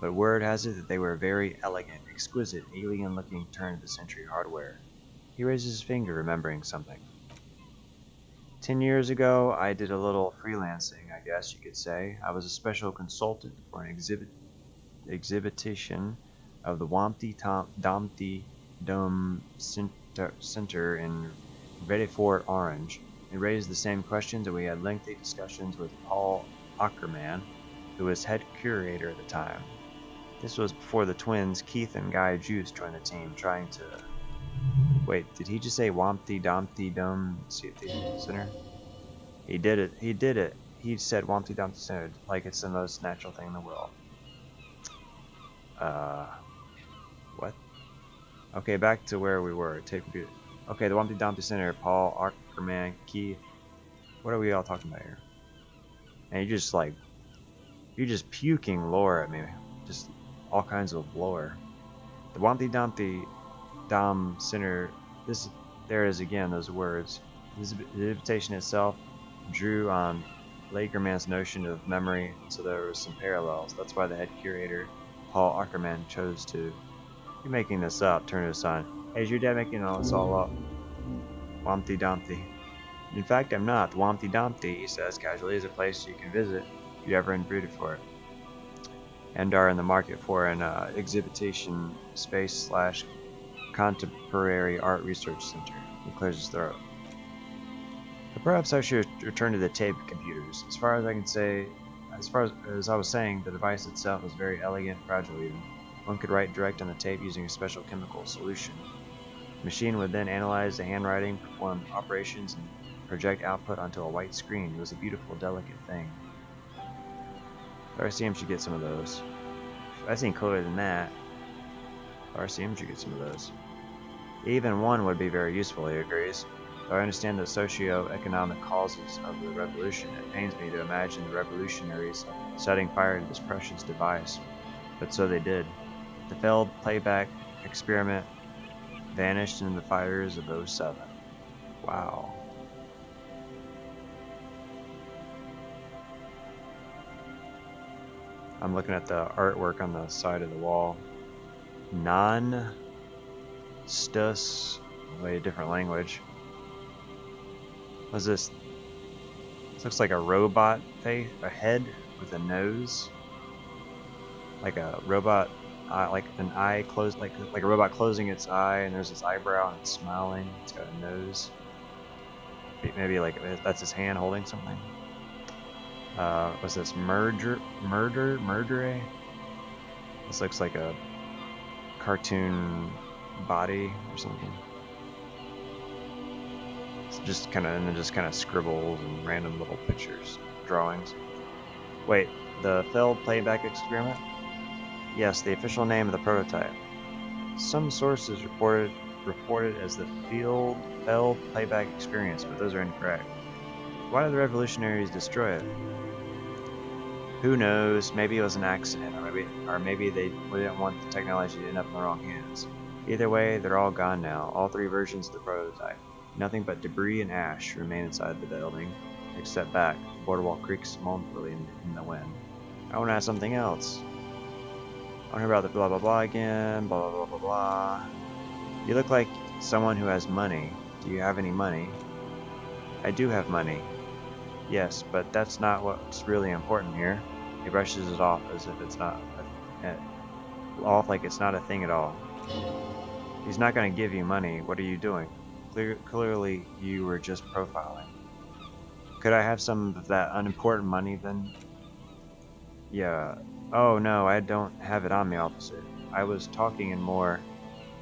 S1: But word has it that they were very elegant, exquisite, alien-looking turn-of-the-century hardware. He raises his finger, remembering something. 10 years ago, I did a little freelancing, I guess you could say. I was a special consultant for an exhibition of the Wampty Dumpty Dome Center in Redefort Orange. It raised the same questions, and we had lengthy discussions with Paul Ackerman, who was head curator at the time. This was before the twins Keith and Guy Juice joined the team, trying to... Wait, did he just say Wampty Dumpty Dome Center? He did it. He did it. He said Wampty Dumpty Center like it's the most natural thing in the world. What? Okay, back to where we were. Tape computer. Okay, the Wampty Dumpty Center, Paul Ackerman, Keith. What are we all talking about here? And you're just puking lore at me. Just all kinds of lore. The Wampty Dumpty Dom Center, there is again those words. The invitation itself drew on Lagerman's notion of memory, so there were some parallels. That's why the head curator, Paul Ackerman, chose to... You're making this up, turn to his son. Hey, is your dad making all this all up? Wampty Dumpty. In fact, I'm not. The Wampty Dumpty, he says casually, is a place you can visit if you ever inbreeded for it. And are in the market for an exhibition space / contemporary art research center. He clears his throat. But perhaps I should return to the tape computers. As far as I can say, as I was saying, the device itself was very elegant, fragile even. One could write direct on the tape using a special chemical solution. The machine would then analyze the handwriting, perform operations, and project output onto a white screen. It was a beautiful, delicate thing. RCM should get some of those. I've seen cooler than that. RCM should get some of those. Even one would be very useful, he agrees. Though I understand the socio-economic causes of the revolution, it pains me to imagine the revolutionaries setting fire to this precious device. But so they did. The failed playback experiment vanished in the fires of '07. Wow. I'm looking at the artwork on the side of the wall. Non-stus, way different language. What's this? This looks like a robot face, a head with a nose, like a robot, like an eye closed, like a robot closing its eye, and there's its eyebrow and it's smiling. It's got a nose. Maybe like that's his hand holding something. What's this? Murder? This looks like a cartoon body or something. It's just kind of scribbles and random little pictures, drawings. Wait, the failed playback experiment? Yes, the official name of the prototype. Some sources reported as the failed playback experience, but those are incorrect. Why did the revolutionaries destroy it? Who knows? Maybe it was an accident, or maybe they didn't want the technology to end up in the wrong hands. Either way, they're all gone now. All 3 versions of the prototype. Nothing but debris and ash remain inside the building, except back. The boardwalk creaks mournfully in the wind. I want to add something else. I want to hear about the blah blah blah again. Blah blah blah blah blah. You look like someone who has money. Do you have any money? I do have money. Yes, but that's not what's really important here. He brushes it off as if it's not like it's not a thing at all. He's not going to give you money. What are you doing? Clearly, you were just profiling. Could I have some of that unimportant money then? Yeah. Oh no, I don't have it on me, officer. I was talking in more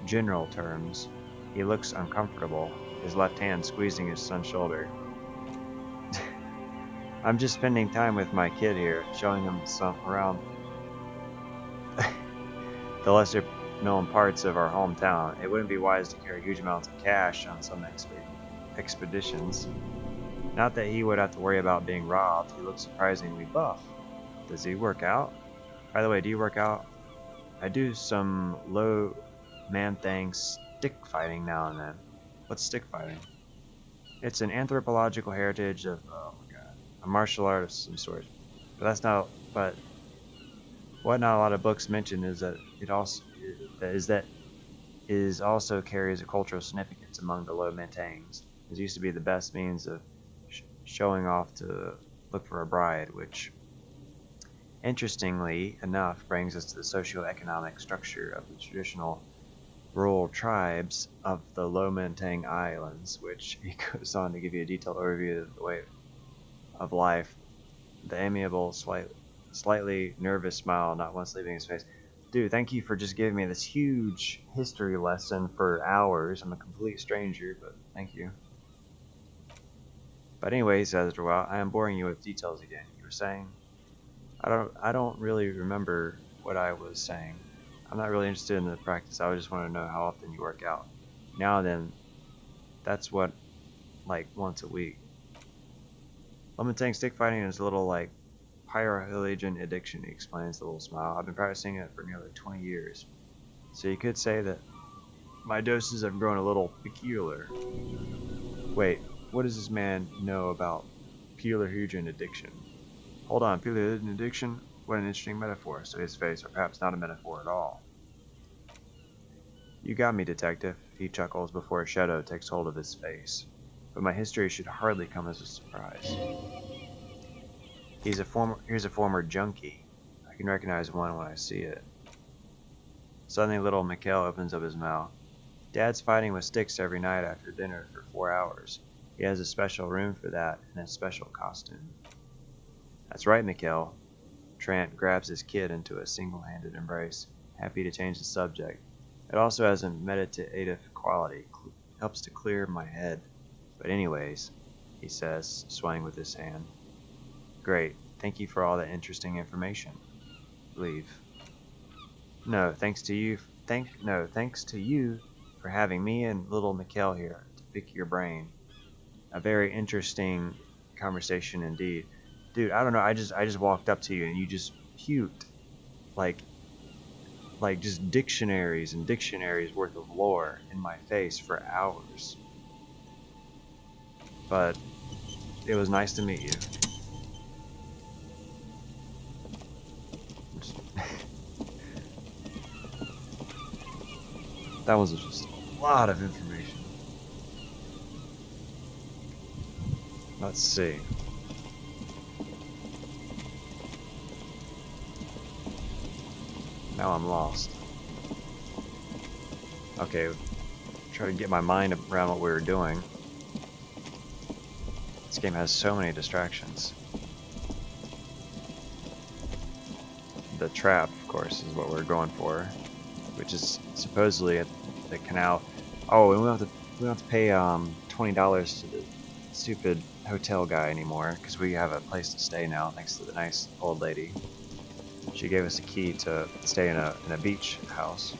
S1: general terms. He looks uncomfortable, his left hand squeezing his son's shoulder. I'm just spending time with my kid here, showing him some around the lesser known parts of our hometown. It wouldn't be wise to carry huge amounts of cash on some expeditions. Not that he would have to worry about being robbed. He looks surprisingly buff. Does he work out? By the way, do you work out? I do some low man thing stick fighting now and then. What's stick fighting? It's an anthropological heritage of a martial art of some sort. But that's not. But what not a lot of books mention is that it also carries a cultural significance among the low Mantangs. It used to be the best means of showing off to look for a bride, which, interestingly enough, brings us to the socio-economic structure of the traditional rural tribes of the Low Mentang Islands, which he goes on to give you a detailed overview of the way of life. The amiable, slightly nervous smile not once leaving his face. Dude, thank you for just giving me this huge history lesson for hours. I'm a complete stranger, but thank you. But anyway, he says after a while, I am boring you with details again. You were saying? I don't really remember what I was saying. I'm not really interested in the practice. I just want to know how often you work out. Now and then, that's what, like once a week. Lamenting stick fighting is a little like pyroheligen addiction, he explains with a little smile. I've been practicing it for nearly 20 years. So you could say that my doses have grown a little peculiar. Wait, what does this man know about pyroheligen addiction? Hold on, pyroheligen addiction? What an interesting metaphor, so his face, or perhaps not a metaphor at all. You got me, detective, he chuckles before a shadow takes hold of his face. But my history should hardly come as a surprise. Here's a former junkie. I can recognize one when I see it. Suddenly little Mikhail opens up his mouth. Dad's fighting with sticks every night after dinner for 4 hours. He has a special room for that and a special costume. That's right, Mikhail. Trant grabs his kid into a single-handed embrace, happy to change the subject. It also has a meditative quality, helps to clear my head. But anyways, he says, swaying with his hand. Great, thank you for all that interesting information. Leave. No, thanks to you for having me and little Mikhail here to pick your brain. A very interesting conversation indeed. Dude, I don't know, I just walked up to you and you just puked like just dictionaries and dictionaries worth of lore in my face for hours. But it was nice to meet you. That was just a lot of information. Let's see. Now I'm lost. Okay, try to get my mind around what we were doing. This game has so many distractions. The trap, of course, is what we're going for, which is supposedly at the canal. Oh, and we don't have to pay $20 to the stupid hotel guy anymore because we have a place to stay now, thanks to the nice old lady. She gave us a key to stay in a beach house.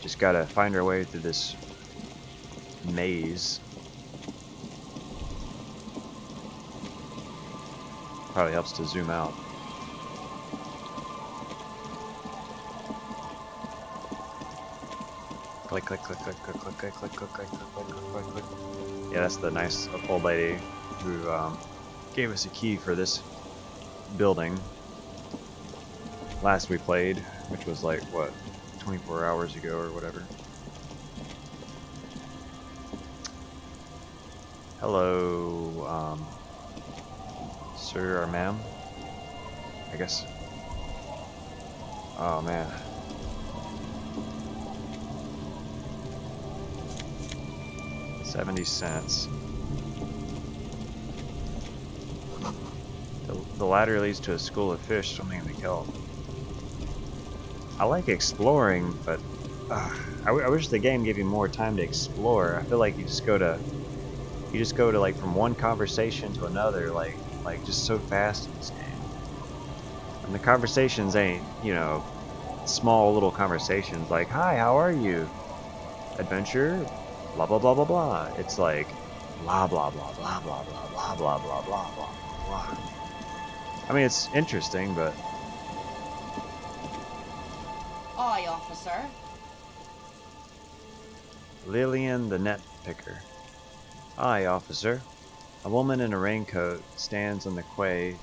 S1: Just gotta find our way through this maze. Probably helps to zoom out. Click, click, click, click, click, click, click, click, click, click, click, click, click. Yeah, that's the nice old lady who gave us a key for this building. Last we played, which was like, what, 24 hours ago or whatever. Hello, sir or ma'am? I guess. Oh man. $0.70. The ladder leads to a school of fish swimming in the kelp. I like exploring, but I wish the game gave you more time to explore. I feel like you just go to like from one conversation to another, like just so fast in this game. And the conversations ain't, you know, small little conversations like, "Hi, how are you? Adventure, blah blah blah blah blah." It's like blah blah blah blah blah blah blah blah blah blah blah blah. I mean, it's interesting, but
S5: Aye, officer.
S1: Lillian the net picker. Aye, officer. A woman in a raincoat stands on the quay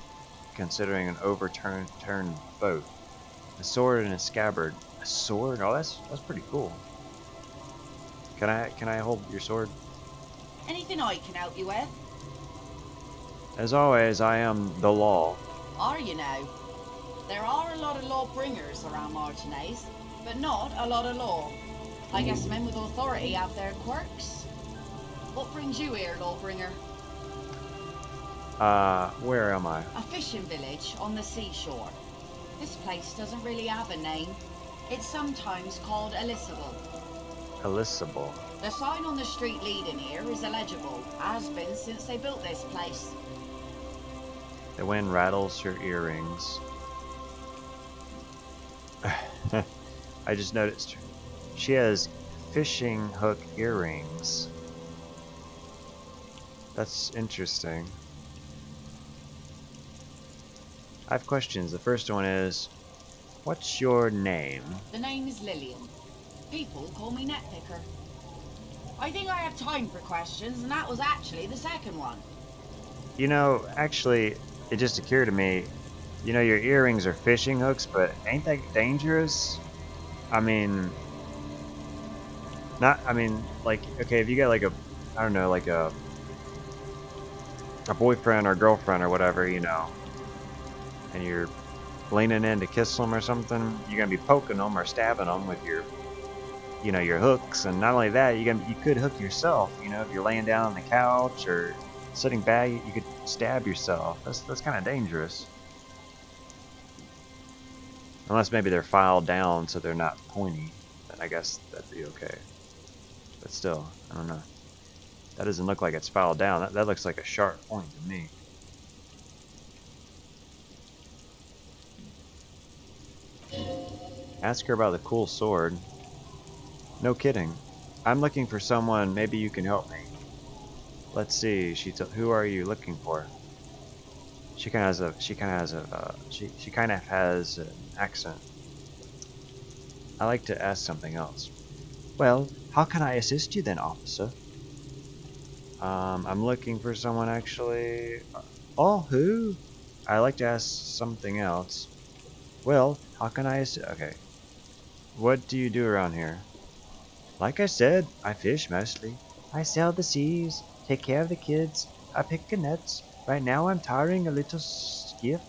S1: considering an overturned boat. A sword in a scabbard. A sword? Oh, that's pretty cool. Can I hold your sword?
S5: Anything I can help you with?
S1: As always, I am the law.
S5: Are you now? There are a lot of law bringers around Martinez, but not a lot of law. I guess men with authority have their quirks. What brings you here, lawbringer?
S1: Where am I?
S5: A fishing village on the seashore. This place doesn't really have a name. It's sometimes called Elysium.
S1: Elizabeth.
S5: The sign on the street leading here is illegible. Has been since they built this place.
S1: The wind rattles her earrings. I just noticed she has fishing hook earrings. That's interesting. I have questions. The first one is, what's your name?
S5: The name is Lillian. People call me Netpicker. I think I have time for questions, and that was actually the second one.
S1: You know, actually, it just occurred to me, you know, your earrings are fishing hooks, but ain't that dangerous? I mean, like, okay, if you got like a, I don't know, like a boyfriend or girlfriend or whatever, you know, and you're leaning in to kiss them or something, you're gonna be poking them or stabbing them with your, you know, your hooks. And not only that, you could hook yourself. You know, if you're laying down on the couch or sitting back, you could stab yourself. That's kind of dangerous. Unless maybe they're filed down so they're not pointy, then I guess that'd be okay. But still, I don't know. That doesn't look like it's filed down. That looks like a sharp point to me. Ask her about the cool sword. No kidding. I'm looking for someone. Maybe you can help me. Let's see. Who are you looking for? She kind of has an accent. I like to ask something else. Well, how can I assist you then, officer? I'm looking for someone actually. Oh, who? I like to ask something else. Well, how can I assist? Okay. What do you do around here? Like I said, I fish mostly. I sail the seas, take care of the kids. I pick nets. Right now I'm tiring a little skiff.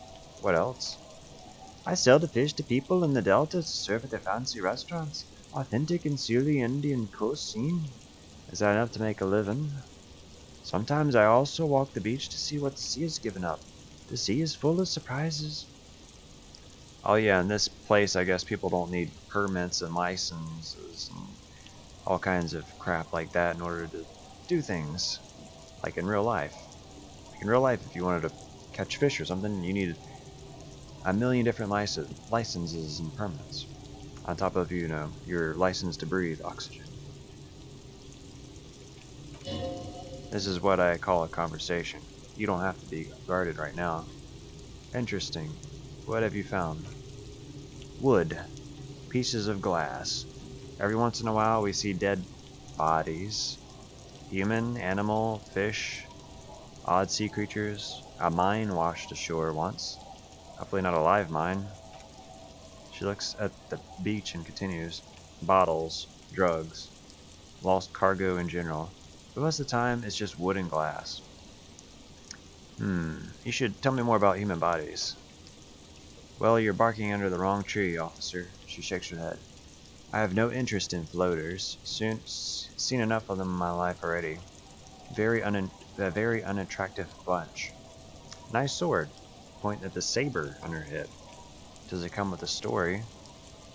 S1: What else? I sell the fish to people in the delta to serve at their fancy restaurants. Authentic and silly Indian cuisine. Is that enough to make a living? Sometimes I also walk the beach to see what the sea has given up. The sea is full of surprises. Oh yeah, in this place I guess people don't need permits and licenses and all kinds of crap like that in order to do things. Like in real life. Like in real life, if you wanted to catch fish or something, you needed a million different licenses and permits. On top of, you know, your license to breathe oxygen. This is what I call a conversation. You don't have to be guarded right now. Interesting. What have you found? Wood. Pieces of glass. Every once in a while we see dead bodies. Human, animal, fish, odd sea creatures. A mine washed ashore once. Hopefully not a live mine. She looks at the beach and continues. Bottles, drugs, lost cargo in general. But most of the time, it's just wood and glass. You should tell me more about human bodies. Well, you're barking under the wrong tree, officer. She shakes her head. I have no interest in floaters. Seen enough of them in my life already. A very unattractive bunch. Nice sword. Point at the saber on her hip. Does it come with a story?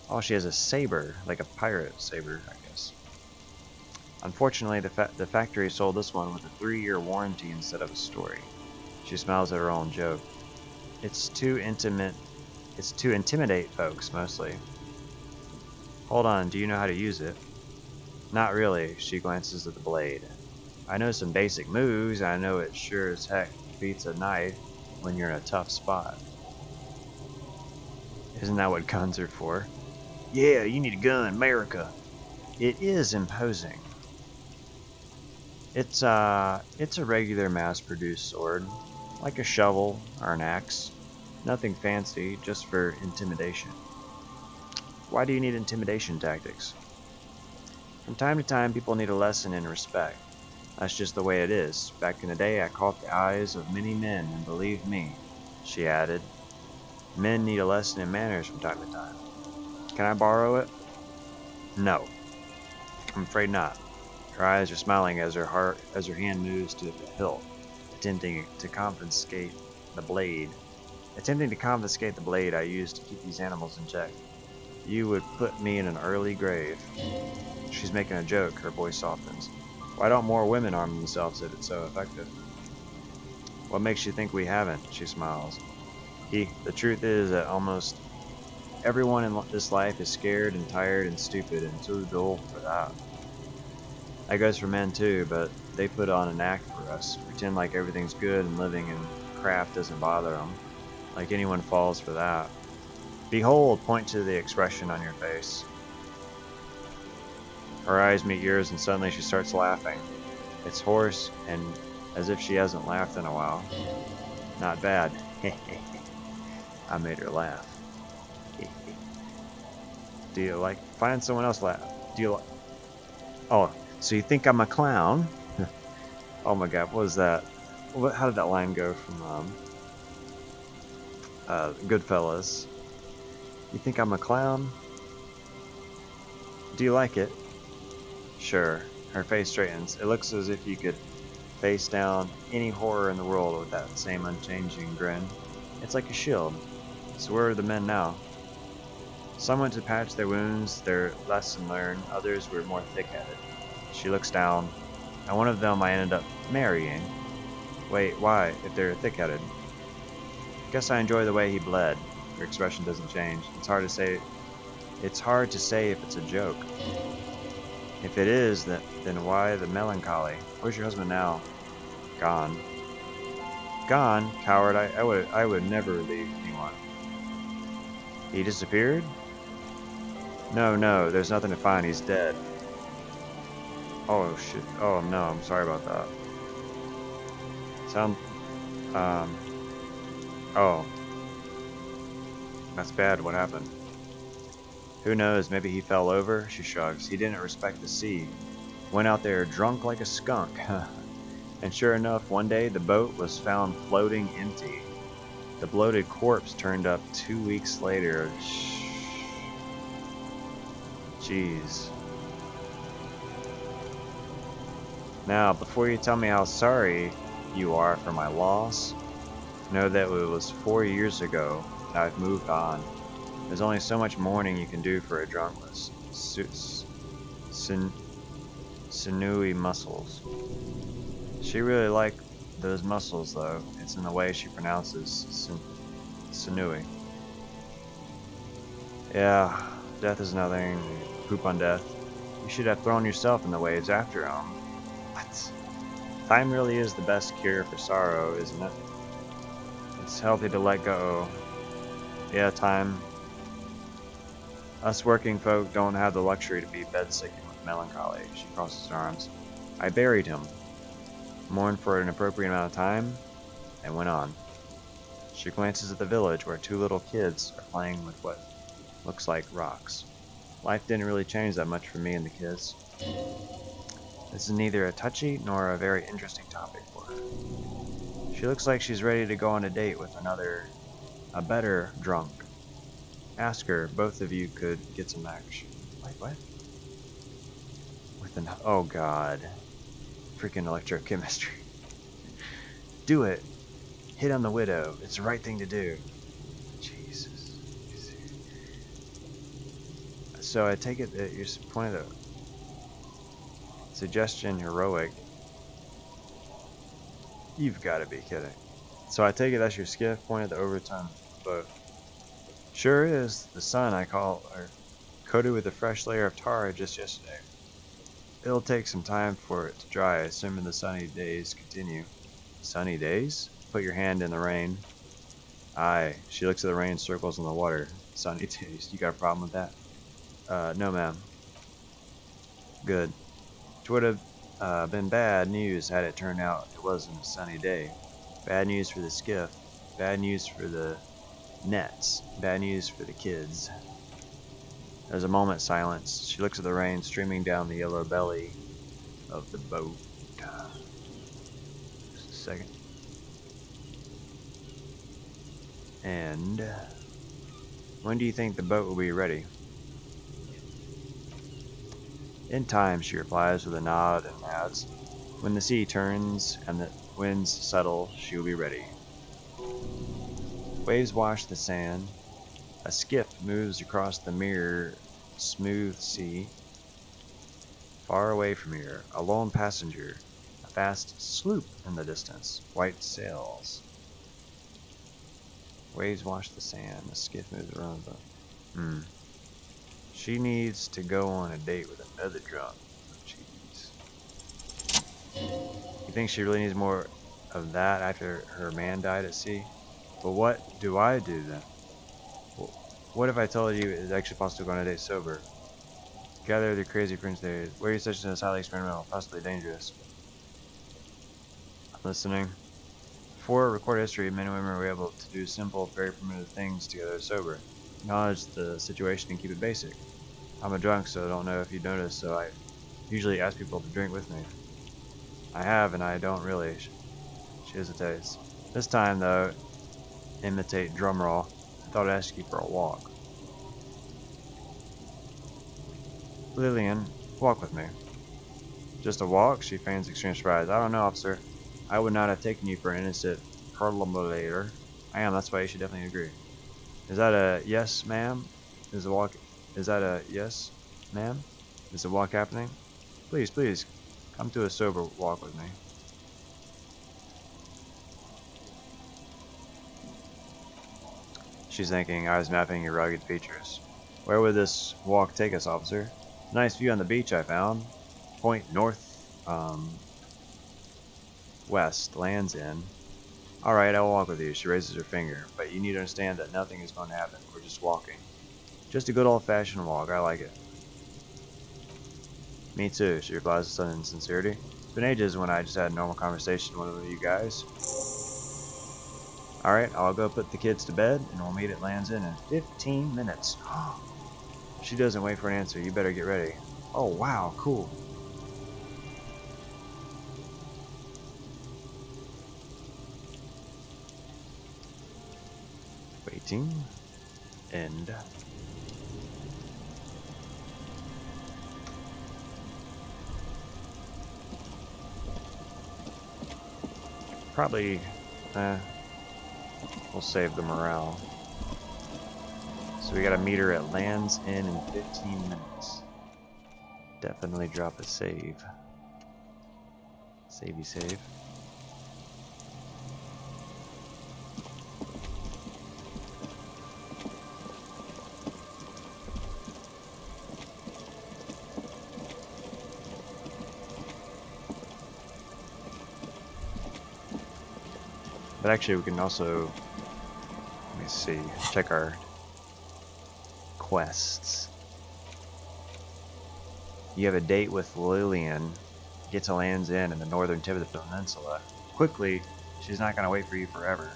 S1: Oh, she has a saber, like a pirate saber, I guess. Unfortunately, the factory sold this one with a 3-year warranty instead of a story. She smiles at her own joke. It's too intimate. It's to intimidate folks, mostly. Hold on, do you know how to use it? Not really, she glances at the blade. I know some basic moves, and I know it sure as heck beats a knife when you're in a tough spot. Isn't that what guns are for? Yeah, you need a gun, America. It is imposing. It's a regular mass-produced sword, like a shovel or an axe. Nothing fancy, just for intimidation. Why do you need intimidation tactics? From time to time, people need a lesson in respect. That's just the way it is. Back in the day, I caught the eyes of many men, and believe me, she added, men need a lesson in manners from time to time. Can I borrow it? No. I'm afraid not. Her eyes are smiling as her hand moves to the hilt, attempting to confiscate the blade. I used to keep these animals in check. You would put me in an early grave. She's making a joke, her voice softens. Why don't more women arm themselves if it's so effective? What makes you think we haven't? She smiles. The truth is that almost everyone in this life is scared and tired and stupid and too dull for that. That goes for men too, but they put on an act for us, pretend like everything's good and living in craft doesn't bother them, like anyone falls for that. Behold, point to the expression on your face. Her eyes meet yours and suddenly she starts laughing. It's hoarse and as if she hasn't laughed in a while. Not bad. I made her laugh. Do you like, find someone else laugh. Do you like, oh, so you think I'm a clown? Oh my god, what was that? How did that line go from Goodfellas? You think I'm a clown? Do you like it? Sure. Her face straightens. It looks as if you could face down any horror in the world with that same unchanging grin. It's like a shield. So where are the men now? Some went to patch their wounds, their lesson learned. Others were more thick-headed. She looks down. And one of them I ended up marrying. Wait, why, if they're thick-headed? Guess I enjoy the way he bled. Her expression doesn't change. It's hard to say if it's a joke. If it is, then why the melancholy? Where's your husband now? Gone. Gone? Coward, I would never leave anyone. He disappeared? No, there's nothing to find. He's dead. Oh shit. Oh no, I'm sorry about that. Oh. That's bad. What happened? Who knows? Maybe he fell over? She shrugs. He didn't respect the sea. Went out there drunk like a skunk. And sure enough, one day the boat was found floating empty. The bloated corpse turned up 2 weeks later. Jeez. Now, before you tell me how sorry you are for my loss, know that it was 4 years ago and I've moved on. There's only so much mourning you can do for a drunk with sinewy muscles. She really liked those muscles, though. It's in the way she pronounces sinewy. Yeah, death is nothing. Poop on death. You should have thrown yourself in the waves after him. What? Time really is the best cure for sorrow, isn't it? It's healthy to let go. Yeah, time. Us working folk don't have the luxury to be bedsickened with melancholy. She crosses her arms. I buried him, mourned for an appropriate amount of time, and went on. She glances at the village where 2 little kids are playing with what looks like rocks. Life didn't really change that much for me and the kids. This is neither a touchy nor a very interesting topic for her. She looks like she's ready to go on a date with a better drunk. Ask her, both of you could get some action. Wait, what? Oh god. Freaking electrochemistry. Do it. Hit on the widow. It's the right thing to do. Jesus. So I take it that your point of the suggestion heroic. You've got to be kidding. So I take it that's your skiff pointed the overtone boat. Sure is. The sun I call her coated with a fresh layer of tar just yesterday. It'll take some time for it to dry, assuming the sunny days continue. Sunny days? Put your hand in the rain. Aye. She looks at the rain circles in the water. Sunny days. You got a problem with that? No, ma'am. Good. It would have been bad news had it turned out it wasn't a sunny day. Bad news for the skiff. Bad news for the nets. Bad news for the kids. There's a moment's silence. She looks at the rain streaming down the yellow belly of the boat. Just a second. And when do you think the boat will be ready? In time, she replies with a nod and adds, when the sea turns and the winds settle, she will be ready. Waves wash the sand. A skiff moves across the mirror, smooth sea. Far away from here, a lone passenger, a fast sloop in the distance, white sails. Waves wash the sand. A skiff moves around the... She needs to go on a date with another drunk. Jeez. You think she really needs more of that after her man died at sea? But what do I do then? What if I told you it's actually possible to go on a date sober? Gather the crazy friends there. Where your session is highly experimental, possibly dangerous. I'm listening. For recorded history, men and women were able to do simple, very primitive things together sober. Acknowledge the situation and keep it basic. I'm a drunk, so I don't know if you noticed, so I usually ask people to drink with me. I have, and I don't really. She hesitates. This time, though, imitate drumroll. I thought I'd ask you for a walk. Lillian, walk with me. Just a walk? She feigns extreme surprise. I don't know, officer. I would not have taken you for an innocent perambulator. I am, that's why you should definitely agree. Is that a yes, ma'am? Is that a yes, ma'am? Is the walk happening? Please, please, come to a sober walk with me. She's thinking, eyes mapping your rugged features. Where would this walk take us, officer? Nice view on the beach I found. Point north, west, lands in. Alright, I will walk with you. She raises her finger. But you need to understand that nothing is going to happen. We're just walking. Just a good old-fashioned walk. I like it. Me too, she replies with sudden sincerity. It's been ages when I just had a normal conversation with one of you guys. Alright, I'll go put the kids to bed, and we'll meet at Land's End in 15 minutes. She doesn't wait for an answer. You better get ready. Oh, wow, cool. Waiting. End. Probably, we'll save the morale. So we got a meter at lands in 15 minutes. Definitely drop a save. Savey save. But actually we can also, let me see, check our quests. You have a date with Lillian. Get to Land's End in the northern tip of the peninsula. Quickly, she's not going to wait for you forever.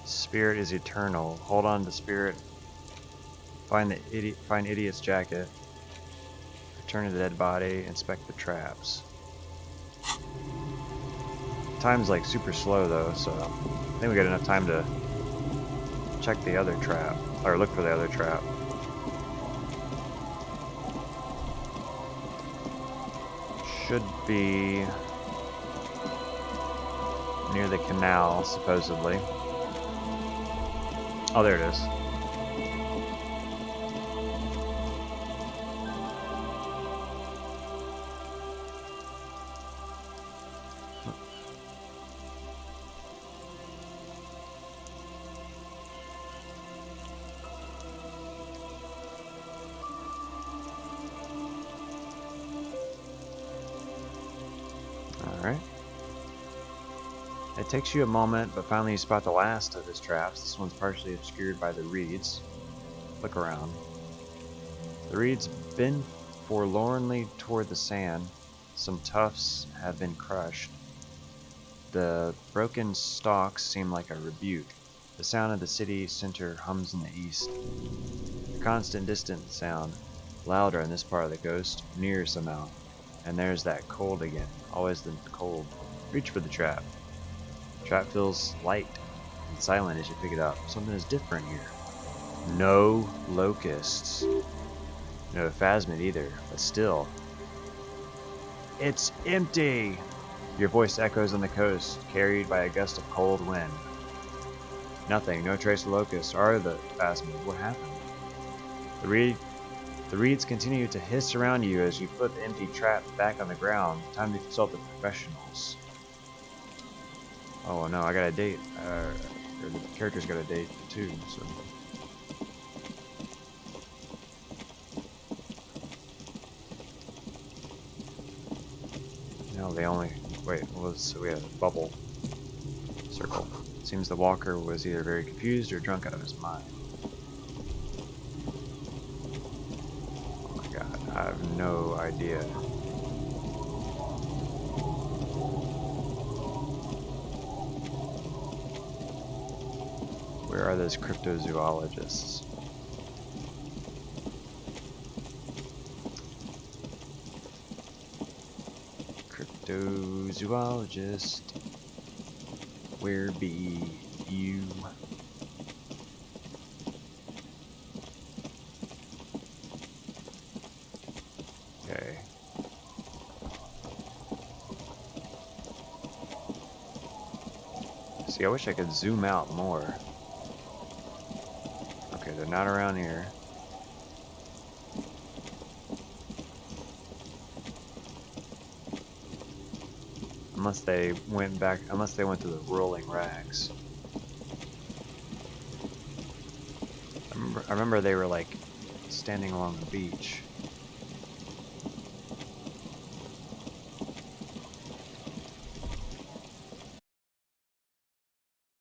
S1: Spirit is eternal. Hold on to Spirit. Find Idiot's jacket. Return to the dead body. Inspect the traps. Time's like super slow though, so I think we got enough time to check the other trap, or look for the other trap. Should be near the canal, supposedly. Oh, there it is. Alright. It takes you a moment, but finally you spot the last of his traps. This one's partially obscured by the reeds. Look around. The reeds bend forlornly toward the sand. Some tufts have been crushed. The broken stalks seem like a rebuke. The sound of the city center hums in the east. A constant distant sound, louder in this part of the coast, nearer somehow. And there's that cold again, always the cold. Reach for the trap. Trap feels light and silent as you pick it up. Something is different here. No locusts. No phasmid either, but still. It's empty! Your voice echoes on the coast, carried by a gust of cold wind. Nothing, no trace of locusts or the phasmid. What happened? The reeds continue to hiss around you as you put the empty trap back on the ground. Time to consult the professionals. Oh no, I got a date. The character's got a date too, so. No, they only. Wait, so we had a bubble circle. Seems the walker was either very confused or drunk out of his mind. Oh my god, I have no idea. Where are those cryptozoologists? Cryptozoologist, where be you? Okay. See, I wish I could zoom out more. Okay, they're not around here. Unless they went back, unless they went to the rolling rags. I remember they were like standing along the beach.